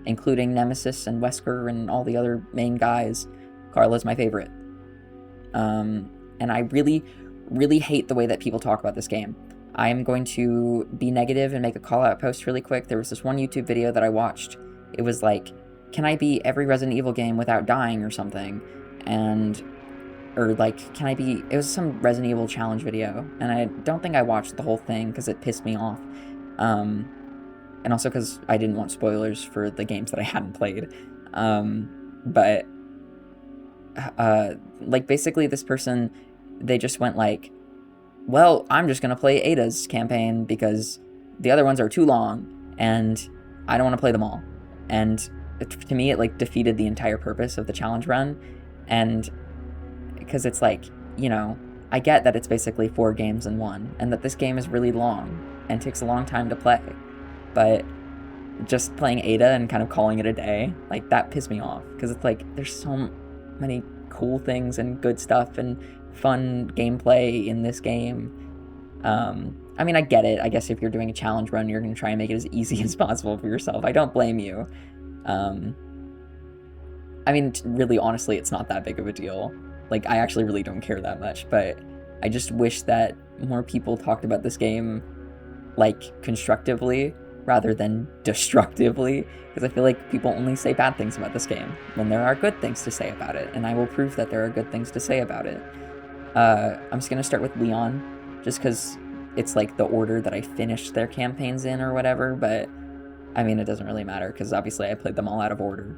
including Nemesis and Wesker and all the other main guys. Carla's my favorite. And I really, really hate the way that people talk about this game. I am going to be negative and make a call-out post really quick. There was this one YouTube video that I watched. It was like, can I beat every Resident Evil game without dying or something? Or like, can I be... It was some Resident Evil challenge video, and I don't think I watched the whole thing because it pissed me off. And also because I didn't want spoilers for the games that I hadn't played. But like, basically this person, they just went like, well, I'm just gonna play Ada's campaign because the other ones are too long, and I don't want to play them all. And to me, it like defeated the entire purpose of the challenge run. And because it's like, you know, I get that it's basically 4 games in one, and that this game is really long and takes a long time to play, but just playing Ada and kind of calling it a day, like, that pissed me off, because it's like, there's so many cool things and good stuff and fun gameplay in this game. I mean, I get it. I guess if you're doing a challenge run, you're going to try and make it as easy as possible for yourself. I don't blame you. I mean, really, honestly, it's not that big of a deal. Like, I actually really don't care that much, but I just wish that more people talked about this game, like, constructively rather than destructively, because I feel like people only say bad things about this game when there are good things to say about it, and I will prove that there are good things to say about it. I'm just gonna start with Leon, just because it's like the order that I finished their campaigns in or whatever, but I mean, it doesn't really matter, because obviously I played them all out of order.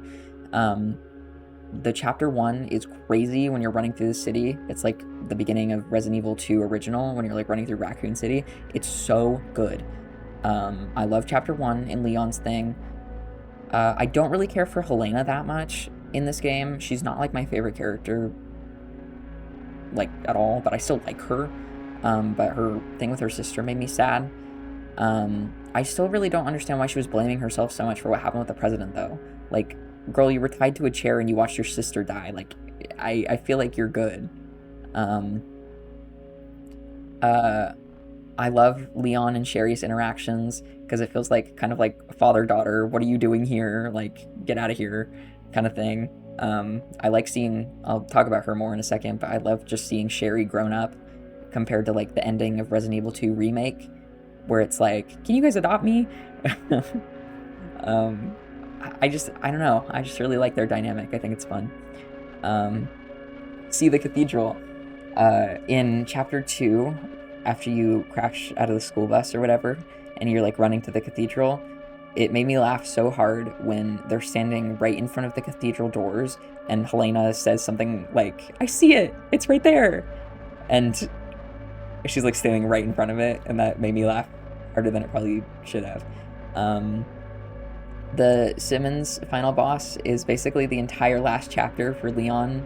The chapter 1 is crazy when you're running through the city. It's like the beginning of Resident Evil 2 original when you're like running through Raccoon City. It's so good. I love chapter 1 in Leon's thing. I don't really care for Helena that much in this game. She's not like my favorite character, like, at all, but I still like her. But her thing with her sister made me sad. I still really don't understand why she was blaming herself so much for what happened with the president, though. Like, girl, you were tied to a chair and you watched your sister die. Like, I feel like you're good. I love Leon and Sherry's interactions, because it feels like kind of like father-daughter, what are you doing here? Like, get out of here kind of thing. I like seeing, I'll talk about her more in a second, but I love just seeing Sherry grown up compared to like the ending of Resident Evil 2 Remake, where it's like, can you guys adopt me? I don't know. I just really like their dynamic. I think it's fun. See the cathedral. In chapter 2, after you crash out of the school bus or whatever, and you're like running to the cathedral, it made me laugh so hard when they're standing right in front of the cathedral doors, and Helena says something like, I see it! It's right there! And she's like standing right in front of it, and that made me laugh harder than it probably should have. The Simmons final boss is basically the entire last chapter for Leon,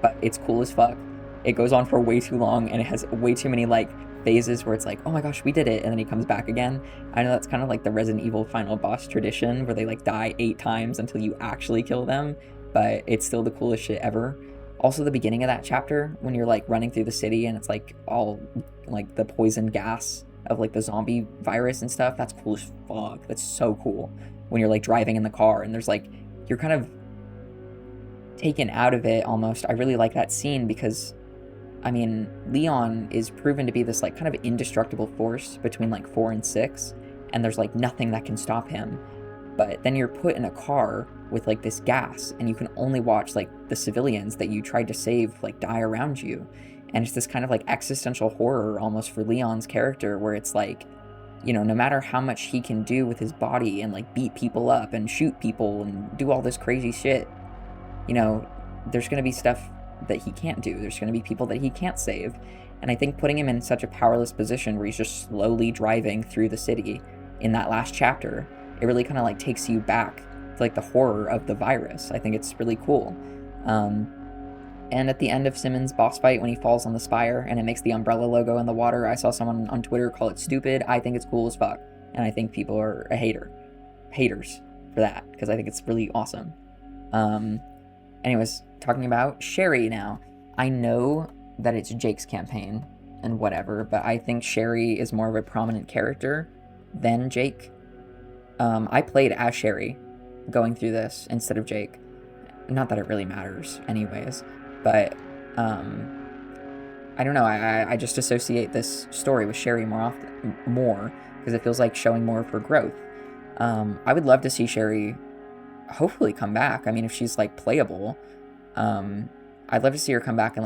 but it's cool as fuck. It goes on for way too long, and it has way too many like phases where it's like, oh my gosh, we did it, and then he comes back again. I know that's kind of like the Resident Evil final boss tradition, where they like die 8 times until you actually kill them, but it's still the coolest shit ever. Also, the beginning of that chapter, when you're like running through the city and it's like all like the poison gas of like the zombie virus and stuff, that's cool as fuck. That's so cool. When you're like driving in the car and there's like, you're kind of taken out of it almost. I really like that scene because, I mean, Leon is proven to be this like kind of indestructible force between like 4 and 6, and there's like nothing that can stop him. But then you're put in a car with like this gas, and you can only watch like the civilians that you tried to save like die around you. And it's this kind of like existential horror almost for Leon's character, where it's like, you know, no matter how much he can do with his body and like beat people up and shoot people and do all this crazy shit, you know, there's going to be stuff that he can't do. There's going to be people that he can't save. And I think putting him in such a powerless position where he's just slowly driving through the city in that last chapter, it really kind of like takes you back to like the horror of the virus. I think it's really cool. And at the end of Simmons' boss fight, when he falls on the spire and it makes the umbrella logo in the water, I saw someone on Twitter call it stupid. I think it's cool as fuck. And I think people are haters for that, because I think it's really awesome. Anyways, talking about Sherry now. I know that it's Jake's campaign and whatever, but I think Sherry is more of a prominent character than Jake. I played as Sherry going through this instead of Jake. Not that it really matters anyways, but I don't know, I just associate this story with Sherry more because it feels like showing more of her growth. I would love to see Sherry hopefully come back. I mean, if she's like playable, I'd love to see her come back in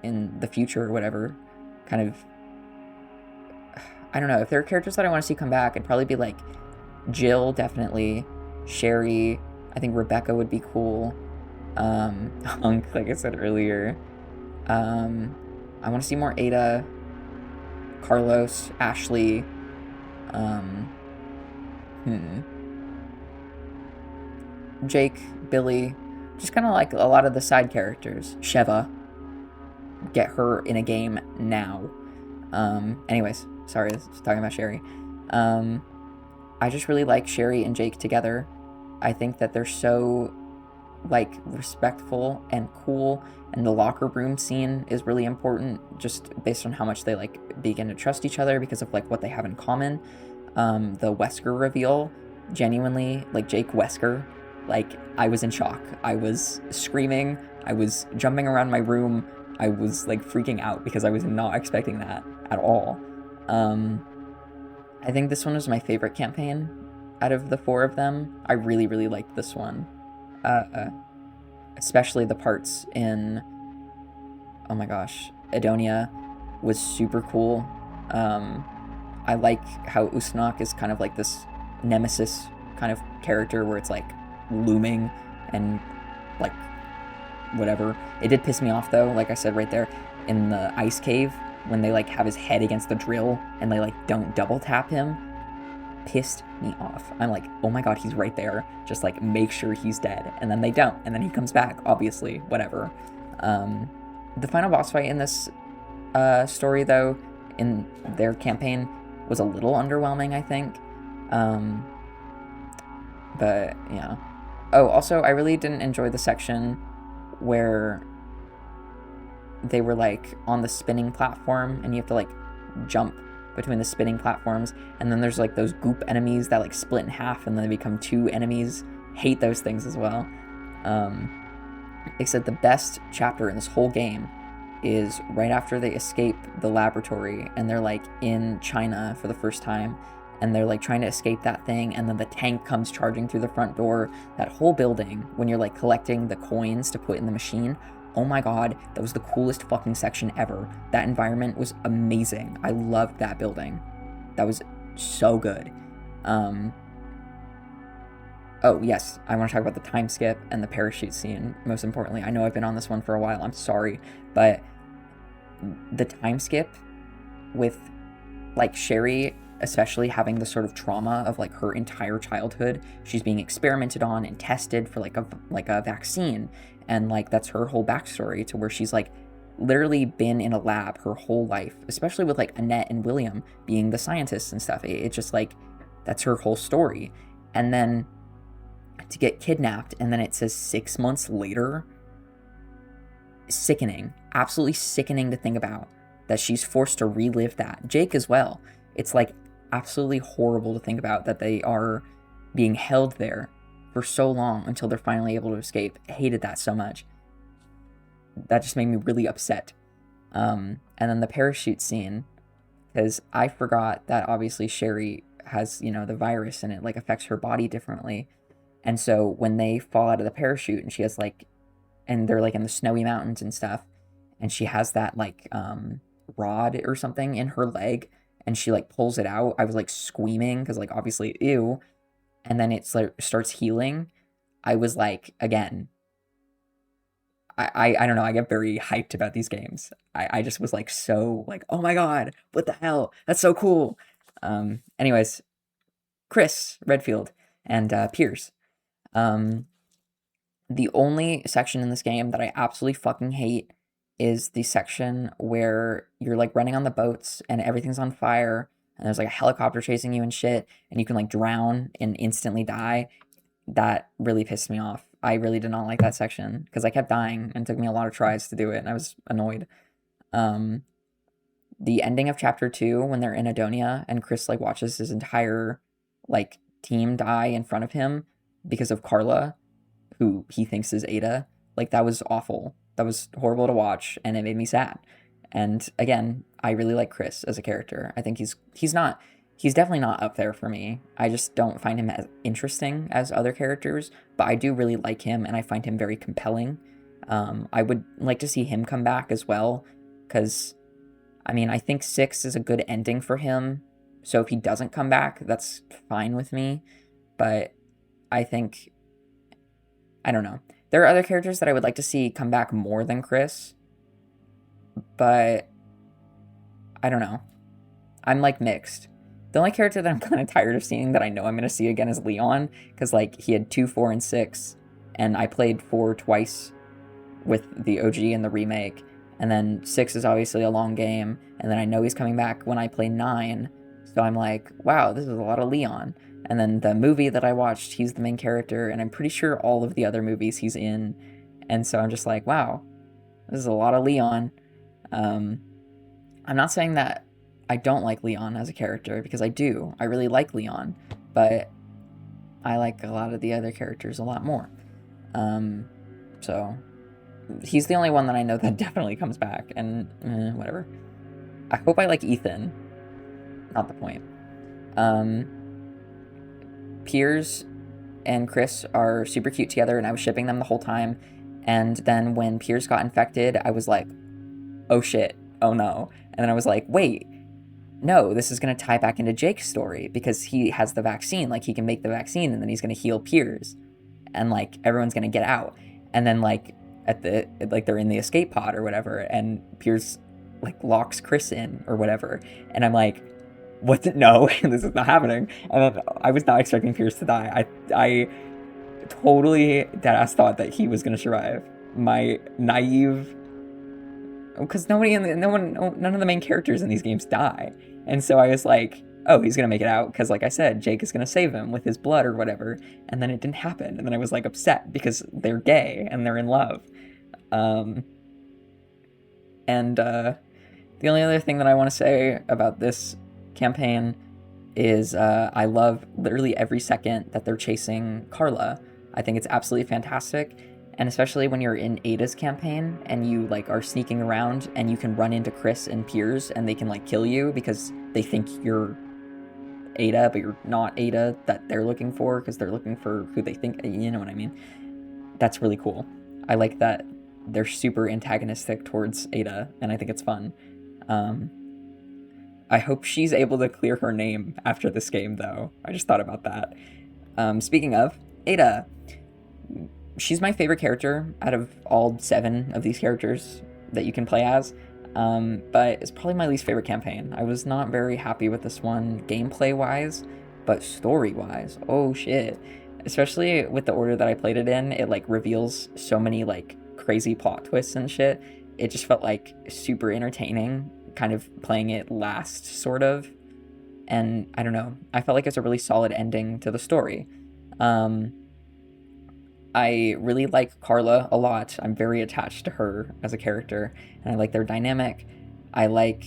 in the future or whatever. Kind of, I don't know, if there are characters that I want to see come back, it'd probably be like Jill, definitely, Sherry. I think Rebecca would be cool. Hunk, like I said earlier. I want to see more Ada, Carlos, Ashley. Jake, Billy, just kind of like a lot of the side characters. Sheva, get her in a game now. Anyways, sorry, I was talking about Sherry. I just really like Sherry and Jake together. I think that they're so like respectful and cool, and the locker room scene is really important just based on how much they like begin to trust each other because of like what they have in common. The Wesker reveal, genuinely, like Jake Wesker, like I was in shock. I was screaming, I was jumping around my room, I was like freaking out because I was not expecting that at all. I think this one was my favorite campaign out of the four of them. I really, really liked this one. Especially the parts in, oh my gosh, Edonia was super cool. I like how Usnok is kind of like this nemesis kind of character where it's like looming and like whatever. It did piss me off though, like I said right there, in the ice cave when they like have his head against the drill and they like don't double tap him. Pissed me off. I'm like, oh my god, he's right there. Just like make sure he's dead. And then they don't. And then he comes back, obviously, whatever. The final boss fight in this story, though, in their campaign, was a little underwhelming, I think. But, yeah. Oh, also, I really didn't enjoy the section where they were, like, on the spinning platform, and you have to, like, jump between the spinning platforms, and then there's, like, those goop enemies that, like, split in half, and then they become two enemies. Hate those things as well. Except the best chapter in this whole game is right after they escape the laboratory, and they're, like, in China for the first time, and they're like trying to escape that thing, and then the tank comes charging through the front door. That whole building, when you're like collecting the coins to put in the machine, oh my god, that was the coolest fucking section ever. That environment was amazing. I loved that building. That was so good. Oh yes, I want to talk about the time skip and the parachute scene, most importantly. I know I've been on this one for a while, I'm sorry, but the time skip with like Sherry especially having the sort of trauma of like her entire childhood, she's being experimented on and tested for like a vaccine, and like that's her whole backstory to where she's like literally been in a lab her whole life, especially with like Annette and William being the scientists and stuff. It's just like that's her whole story. And then to get kidnapped, and then it says 6 months later. Sickening, absolutely sickening to think about that she's forced to relive that. Jake as well. It's like absolutely horrible to think about that they are being held there for so long until they're finally able to escape. I hated that so much. That just made me really upset. And then the parachute scene, because I forgot that obviously Sherry has, you know, the virus and it like affects her body differently. And so when they fall out of the parachute and she has like, and they're like in the snowy mountains and stuff, and she has that like rod or something in her leg, and she like pulls it out, I was like squeaming because like obviously ew. And then it's like starts healing. I was like, again, I don't know, I get very hyped about these games. I just was like so like, oh my god, what the hell, that's so cool. Anyways, Chris Redfield and Piers, The only section in this game that I absolutely fucking hate is the section where you're like running on the boats and everything's on fire and there's like a helicopter chasing you and shit and you can like drown and instantly die. That really pissed me off. I really did not like that section because I kept dying and it took me a lot of tries to do it and I was annoyed. Um, the ending of chapter 2 when they're in Adonia and Chris like watches his entire like team die in front of him because of Carla, who he thinks is Ada. Like that was awful. That was horrible to watch and it made me sad. And again, I really like Chris as a character. I think he's definitely not up there for me. I just don't find him as interesting as other characters, but I do really like him and I find him very compelling. I would like to see him come back as well cuz I mean, I think 6 is a good ending for him. So if he doesn't come back, that's fine with me, but I think I don't know. There are other characters that I would like to see come back more than Chris, but I don't know. I'm like mixed. The only character that I'm kind of tired of seeing that I know I'm going to see again is Leon, because like he had 2, 4, and 6, and I played 4 twice with the OG and the remake, and then 6 is obviously a long game, and then I know he's coming back when I play 9, so I'm like, wow, this is a lot of Leon. And then the movie that I watched, he's the main character, and I'm pretty sure all of the other movies he's in, and so I'm just like, wow, this is a lot of Leon. Um, I'm not saying that I don't like Leon as a character, because I do. I really like Leon, but I like a lot of the other characters a lot more. So he's the only one that I know that definitely comes back, and whatever. I hope I like Ethan. Not the point. Piers and Chris are super cute together, and I was shipping them the whole time. And then when Piers got infected, I was like, oh shit, oh no. And then I was like, wait, no, this is going to tie back into Jake's story because he has the vaccine. Like, he can make the vaccine and then he's going to heal Piers. And, like, everyone's going to get out. And then, like, they're in the escape pod or whatever, and Piers, like, locks Chris in or whatever. And I'm like, what? No, this is not happening. And then I was not expecting Piers to die. I totally deadass thought that he was going to survive. My naive, because none of the main characters in these games die, and so I was like, oh, he's gonna make it out because, like I said, Jake is gonna save him with his blood or whatever, and then it didn't happen, and then I was like upset because they're gay and they're in love. And the only other thing that I want to say about this campaign is I love literally every second that they're chasing Carla. I think it's absolutely fantastic. And especially when you're in Ada's campaign and you like are sneaking around and you can run into Chris and Piers and they can like kill you because they think you're Ada, but you're not Ada that they're looking for because they're looking for who they think, you know what I mean? That's really cool. I like that they're super antagonistic towards Ada, and I think it's fun. I hope she's able to clear her name after this game, though. I just thought about that. Speaking of, Ada, she's my favorite character out of all 7 of these characters that you can play as, but it's probably my least favorite campaign. I was not very happy with this one gameplay-wise, but story-wise, oh shit. Especially with the order that I played it in, it like reveals so many like crazy plot twists and shit. It just felt like super entertaining, kind of playing it last, sort of. And I don't know, I felt like it's a really solid ending to the story. I really like Carla a lot. I'm very attached to her as a character, and I like their dynamic. I like,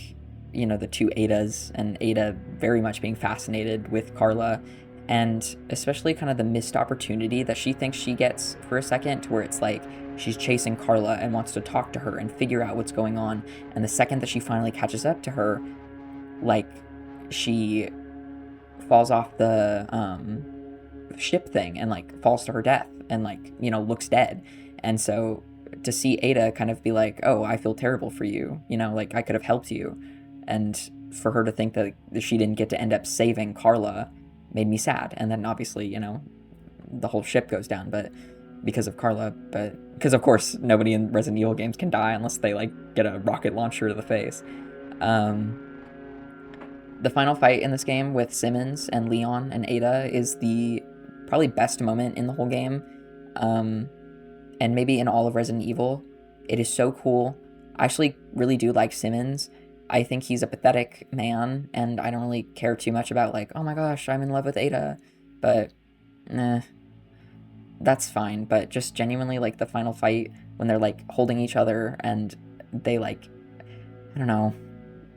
the 2 Adas, and Ada very much being fascinated with Carla, and especially kind of the missed opportunity that she thinks she gets for a second, to where it's like she's chasing Carla and wants to talk to her and figure out what's going on, and the second that she finally catches up to her, like, she falls off the ship thing and like falls to her death and like looks dead. And so to see Ada kind of be like, oh, I feel terrible for you, like I could have helped you, and for her to think that she didn't get to end up saving Carla made me sad. And then obviously the whole ship goes down, but because of Carla, but because of course nobody in Resident Evil games can die unless they like get a rocket launcher to the face. The final fight in this game with Simmons and Leon and Ada is the probably best moment in the whole game. and maybe in all of Resident Evil. It is so cool. I actually really do like Simmons. I think he's a pathetic man, and I don't really care too much about, like, oh my gosh, I'm in love with Ada. But, that's fine. But just genuinely, like, the final fight, when they're, like, holding each other, and they, like, I don't know,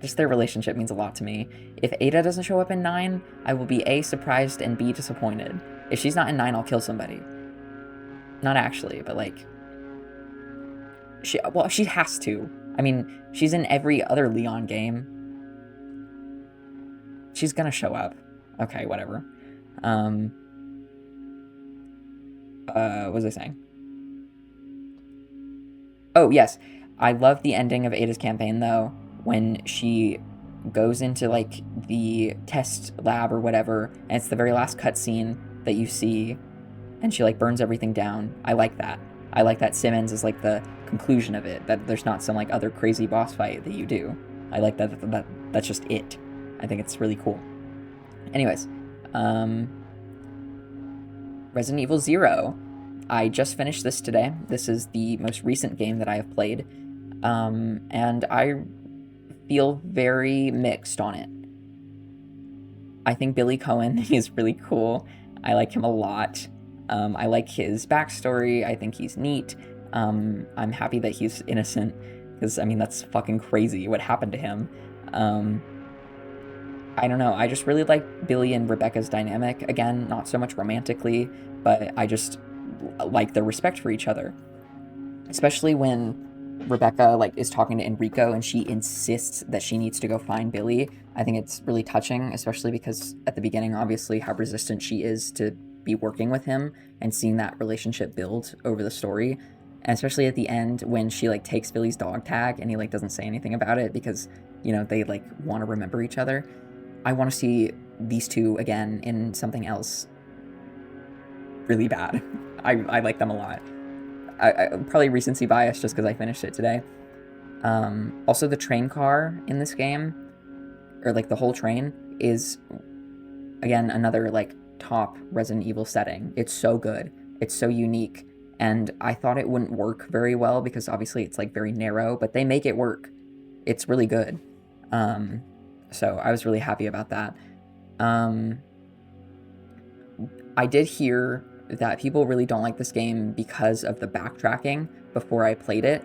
just their relationship means a lot to me. If Ada doesn't show up in 9, I will be A, surprised, and B, disappointed. If she's not in 9, I'll kill somebody. Not actually, but, like, she has to. I mean, she's in every other Leon game. She's gonna show up. Okay, whatever. What was I saying? Oh, yes. I love the ending of Ada's campaign, though, when she goes into, like, the test lab or whatever, and it's the very last cutscene that you see, and she, like, burns everything down. I like that. I like that Simmons is, like, the conclusion of it, that there's not some, like, other crazy boss fight that you do. I like that's just it. I think it's really cool. Anyways, Resident Evil 0. I just finished this today. This is the most recent game that I have played, and I feel very mixed on it. I think Billy Cohen is really cool. I like him a lot. I like his backstory. I think he's neat. I'm happy that he's innocent, because, I mean, that's fucking crazy what happened to him. I don't know. I just really like Billy and Rebecca's dynamic. Again, not so much romantically, but I just like their respect for each other. Especially when Rebecca, like, is talking to Enrico and she insists that she needs to go find Billy. I think it's really touching, especially because at the beginning, obviously, how resistant she is to be working with him, and seeing that relationship build over the story. And especially at the end when she, like, takes Billy's dog tag and he, like, doesn't say anything about it because, you know, they, like, want to remember each other. I want to see these two again in something else really bad. I like them a lot. I probably recency bias just because I finished it today. Also, the train car in this game, or, like, the whole train, is, again, another, like, top Resident Evil setting. It's so good. It's so unique. And I thought it wouldn't work very well because obviously it's, like, very narrow, but they make it work. It's really good. So I was really happy about that. I did hear that people really don't like this game because of the backtracking before I played it.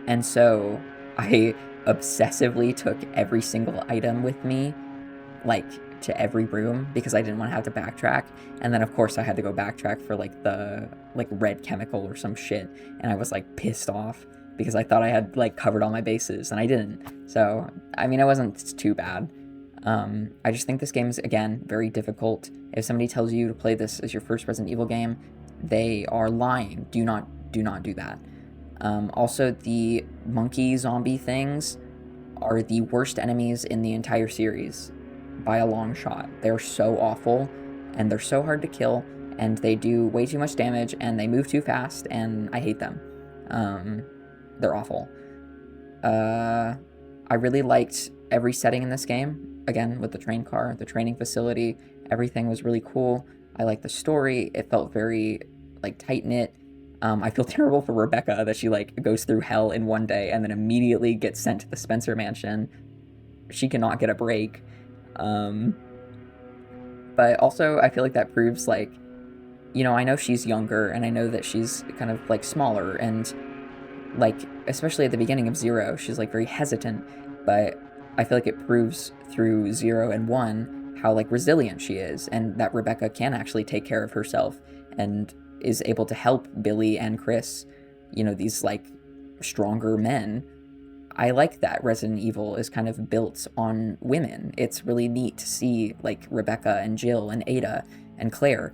And so I obsessively took every single item with me, like, to every room, because I didn't want to have to backtrack. And then, of course, I had to go backtrack for, like, the, like, red chemical or some shit. And I was, like, pissed off because I thought I had, like, covered all my bases, and I didn't. So, I mean, it wasn't too bad. I just think this game is, again, very difficult. If somebody tells you to play this as your first Resident Evil game, they are lying. Do not do that. Also, the monkey zombie things are the worst enemies in the entire series by a long shot. They're so awful, and they're so hard to kill, and they do way too much damage, and they move too fast, and I hate them. They're awful. I really liked every setting in this game. Again, with the train car, the training facility, everything was really cool. I liked the story. It felt very, like, tight-knit. I feel terrible for Rebecca that she, like, goes through hell in one day and then immediately gets sent to the Spencer mansion. She cannot get a break. But also, I feel like that proves, like, you know, I know she's younger, and I know that she's kind of, like, smaller, and, like, especially at the beginning of 0, she's, like, very hesitant, but I feel like it proves through 0 and 1 how, like, resilient she is, and that Rebecca can actually take care of herself, and is able to help Billy and Chris, you know, these, like, stronger men. I like that Resident Evil is kind of built on women. It's really neat to see, like, Rebecca and Jill and Ada and Claire,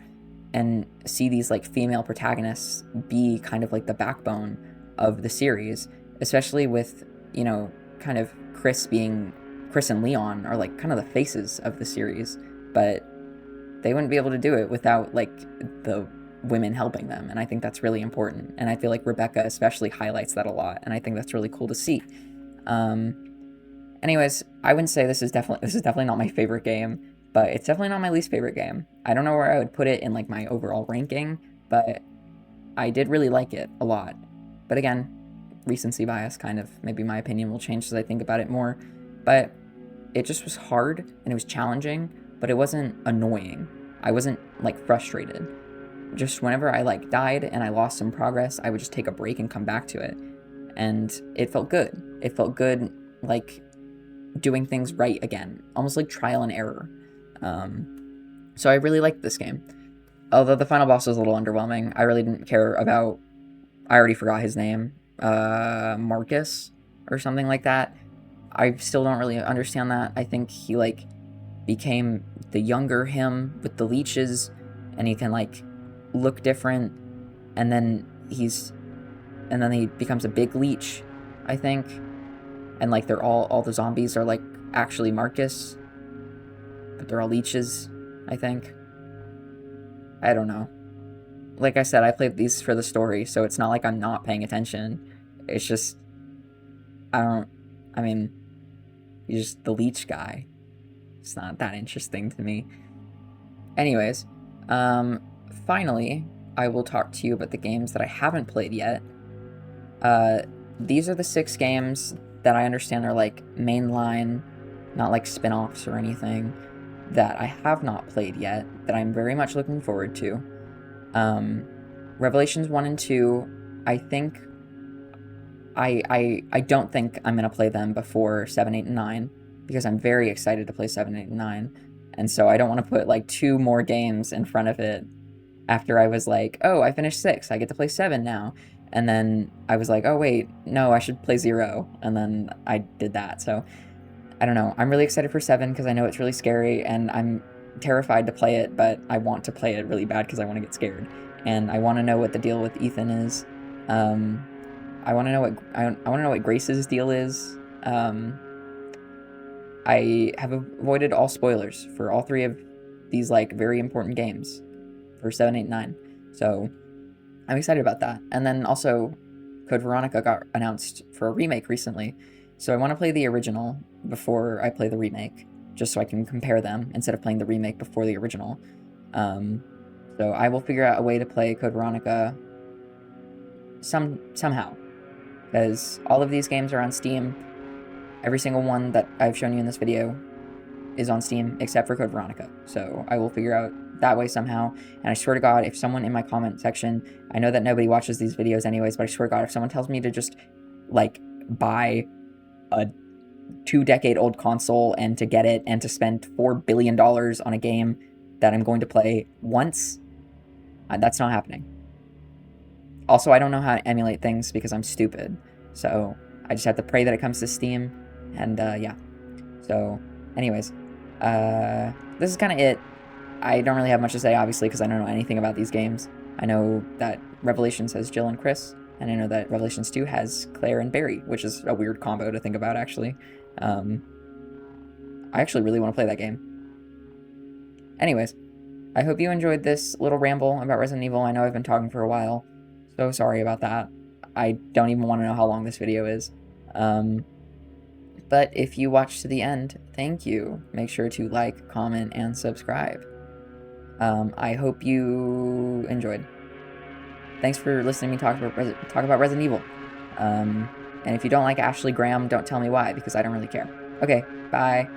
and see these, like, female protagonists be kind of like the backbone of the series, especially with, you know, kind of Chris and Leon are, like, kind of the faces of the series, but they wouldn't be able to do it without, like, the women helping them, and I think that's really important, and I feel like Rebecca especially highlights that a lot, and I think that's really cool to see. Anyways, I wouldn't say this is definitely not my favorite game, but it's definitely not my least favorite game. I don't know where I would put it in, like, my overall ranking, but I did really like it a lot. But again, recency bias, kind of. Maybe my opinion will change as I think about it more. But it just was hard and it was challenging, but it wasn't annoying. I wasn't like frustrated. Just whenever I like died and I lost some progress, I would just take a break and come back to it. And it felt good. It felt good, like doing things right again, almost like trial and error. So I really liked this game. Although the final boss was a little underwhelming, I really didn't care about. I already forgot his name, Marcus or something like that. I still don't really understand that. I think he like became the younger him with the leeches, and he can like look different, and then he becomes a big leech, I think, and like they're all the zombies are like actually Marcus, but they're all leeches, I think. I don't know. Like I said, I played these for the story, so it's not like I'm not paying attention. It's just I mean, he's just the leech guy. It's not that interesting to me. Anyways, finally, I will talk to you about the games that I haven't played yet. These are the 6 games that I understand are like mainline, not like spin-offs or anything, that I have not played yet, that I'm very much looking forward to. Revelations 1 and 2, I think I don't think I'm gonna play them before 7, 8, and 9, because I'm very excited to play 7, 8, and 9. And so I don't want to put like 2 more games in front of it after I was like, oh, I finished 6, I get to play 7 now. And then I was like, oh wait, no, I should play 0. And then I did that. So I don't know. I'm really excited for 7 because I know it's really scary and I'm terrified to play it, but I want to play it really bad because I want to get scared. And I want to know what the deal with Ethan is. I want to know what Grace's deal is. I have avoided all spoilers for all 3 of these like very important games for 7, 8, 9. So I'm excited about that. And then also Code Veronica got announced for a remake recently. So I want to play the original before I play the remake, just so I can compare them instead of playing the remake before the original. So I will figure out a way to play Code Veronica somehow, because all of these games are on Steam. Every single one that I've shown you in this video is on Steam, except for Code Veronica. So I will figure out that way somehow. And I swear to God, if someone in my comment section, I know that nobody watches these videos anyways, but I swear to God, if someone tells me to just, like, buy a 2-decade-old console and to get it and to spend $4 billion on a game that I'm going to play once, that's not happening. Also, I don't know how to emulate things because I'm stupid. So I just have to pray that it comes to Steam. And yeah. So anyways, this is kind of it. I don't really have much to say, obviously, because I don't know anything about these games. I know that Revelations has Jill and Chris, and I know that Revelations 2 has Claire and Barry, which is a weird combo to think about, actually. I actually really want to play that game. Anyways, I hope you enjoyed this little ramble about Resident Evil. I know I've been talking for a while, so sorry about that. I don't even want to know how long this video is. But if you watched to the end, thank you. Make sure to like, comment, and subscribe. I hope you enjoyed. Thanks for listening to me talk about Resident Evil. And if you don't like Ashley Graham, don't tell me why, because I don't really care. Okay, bye.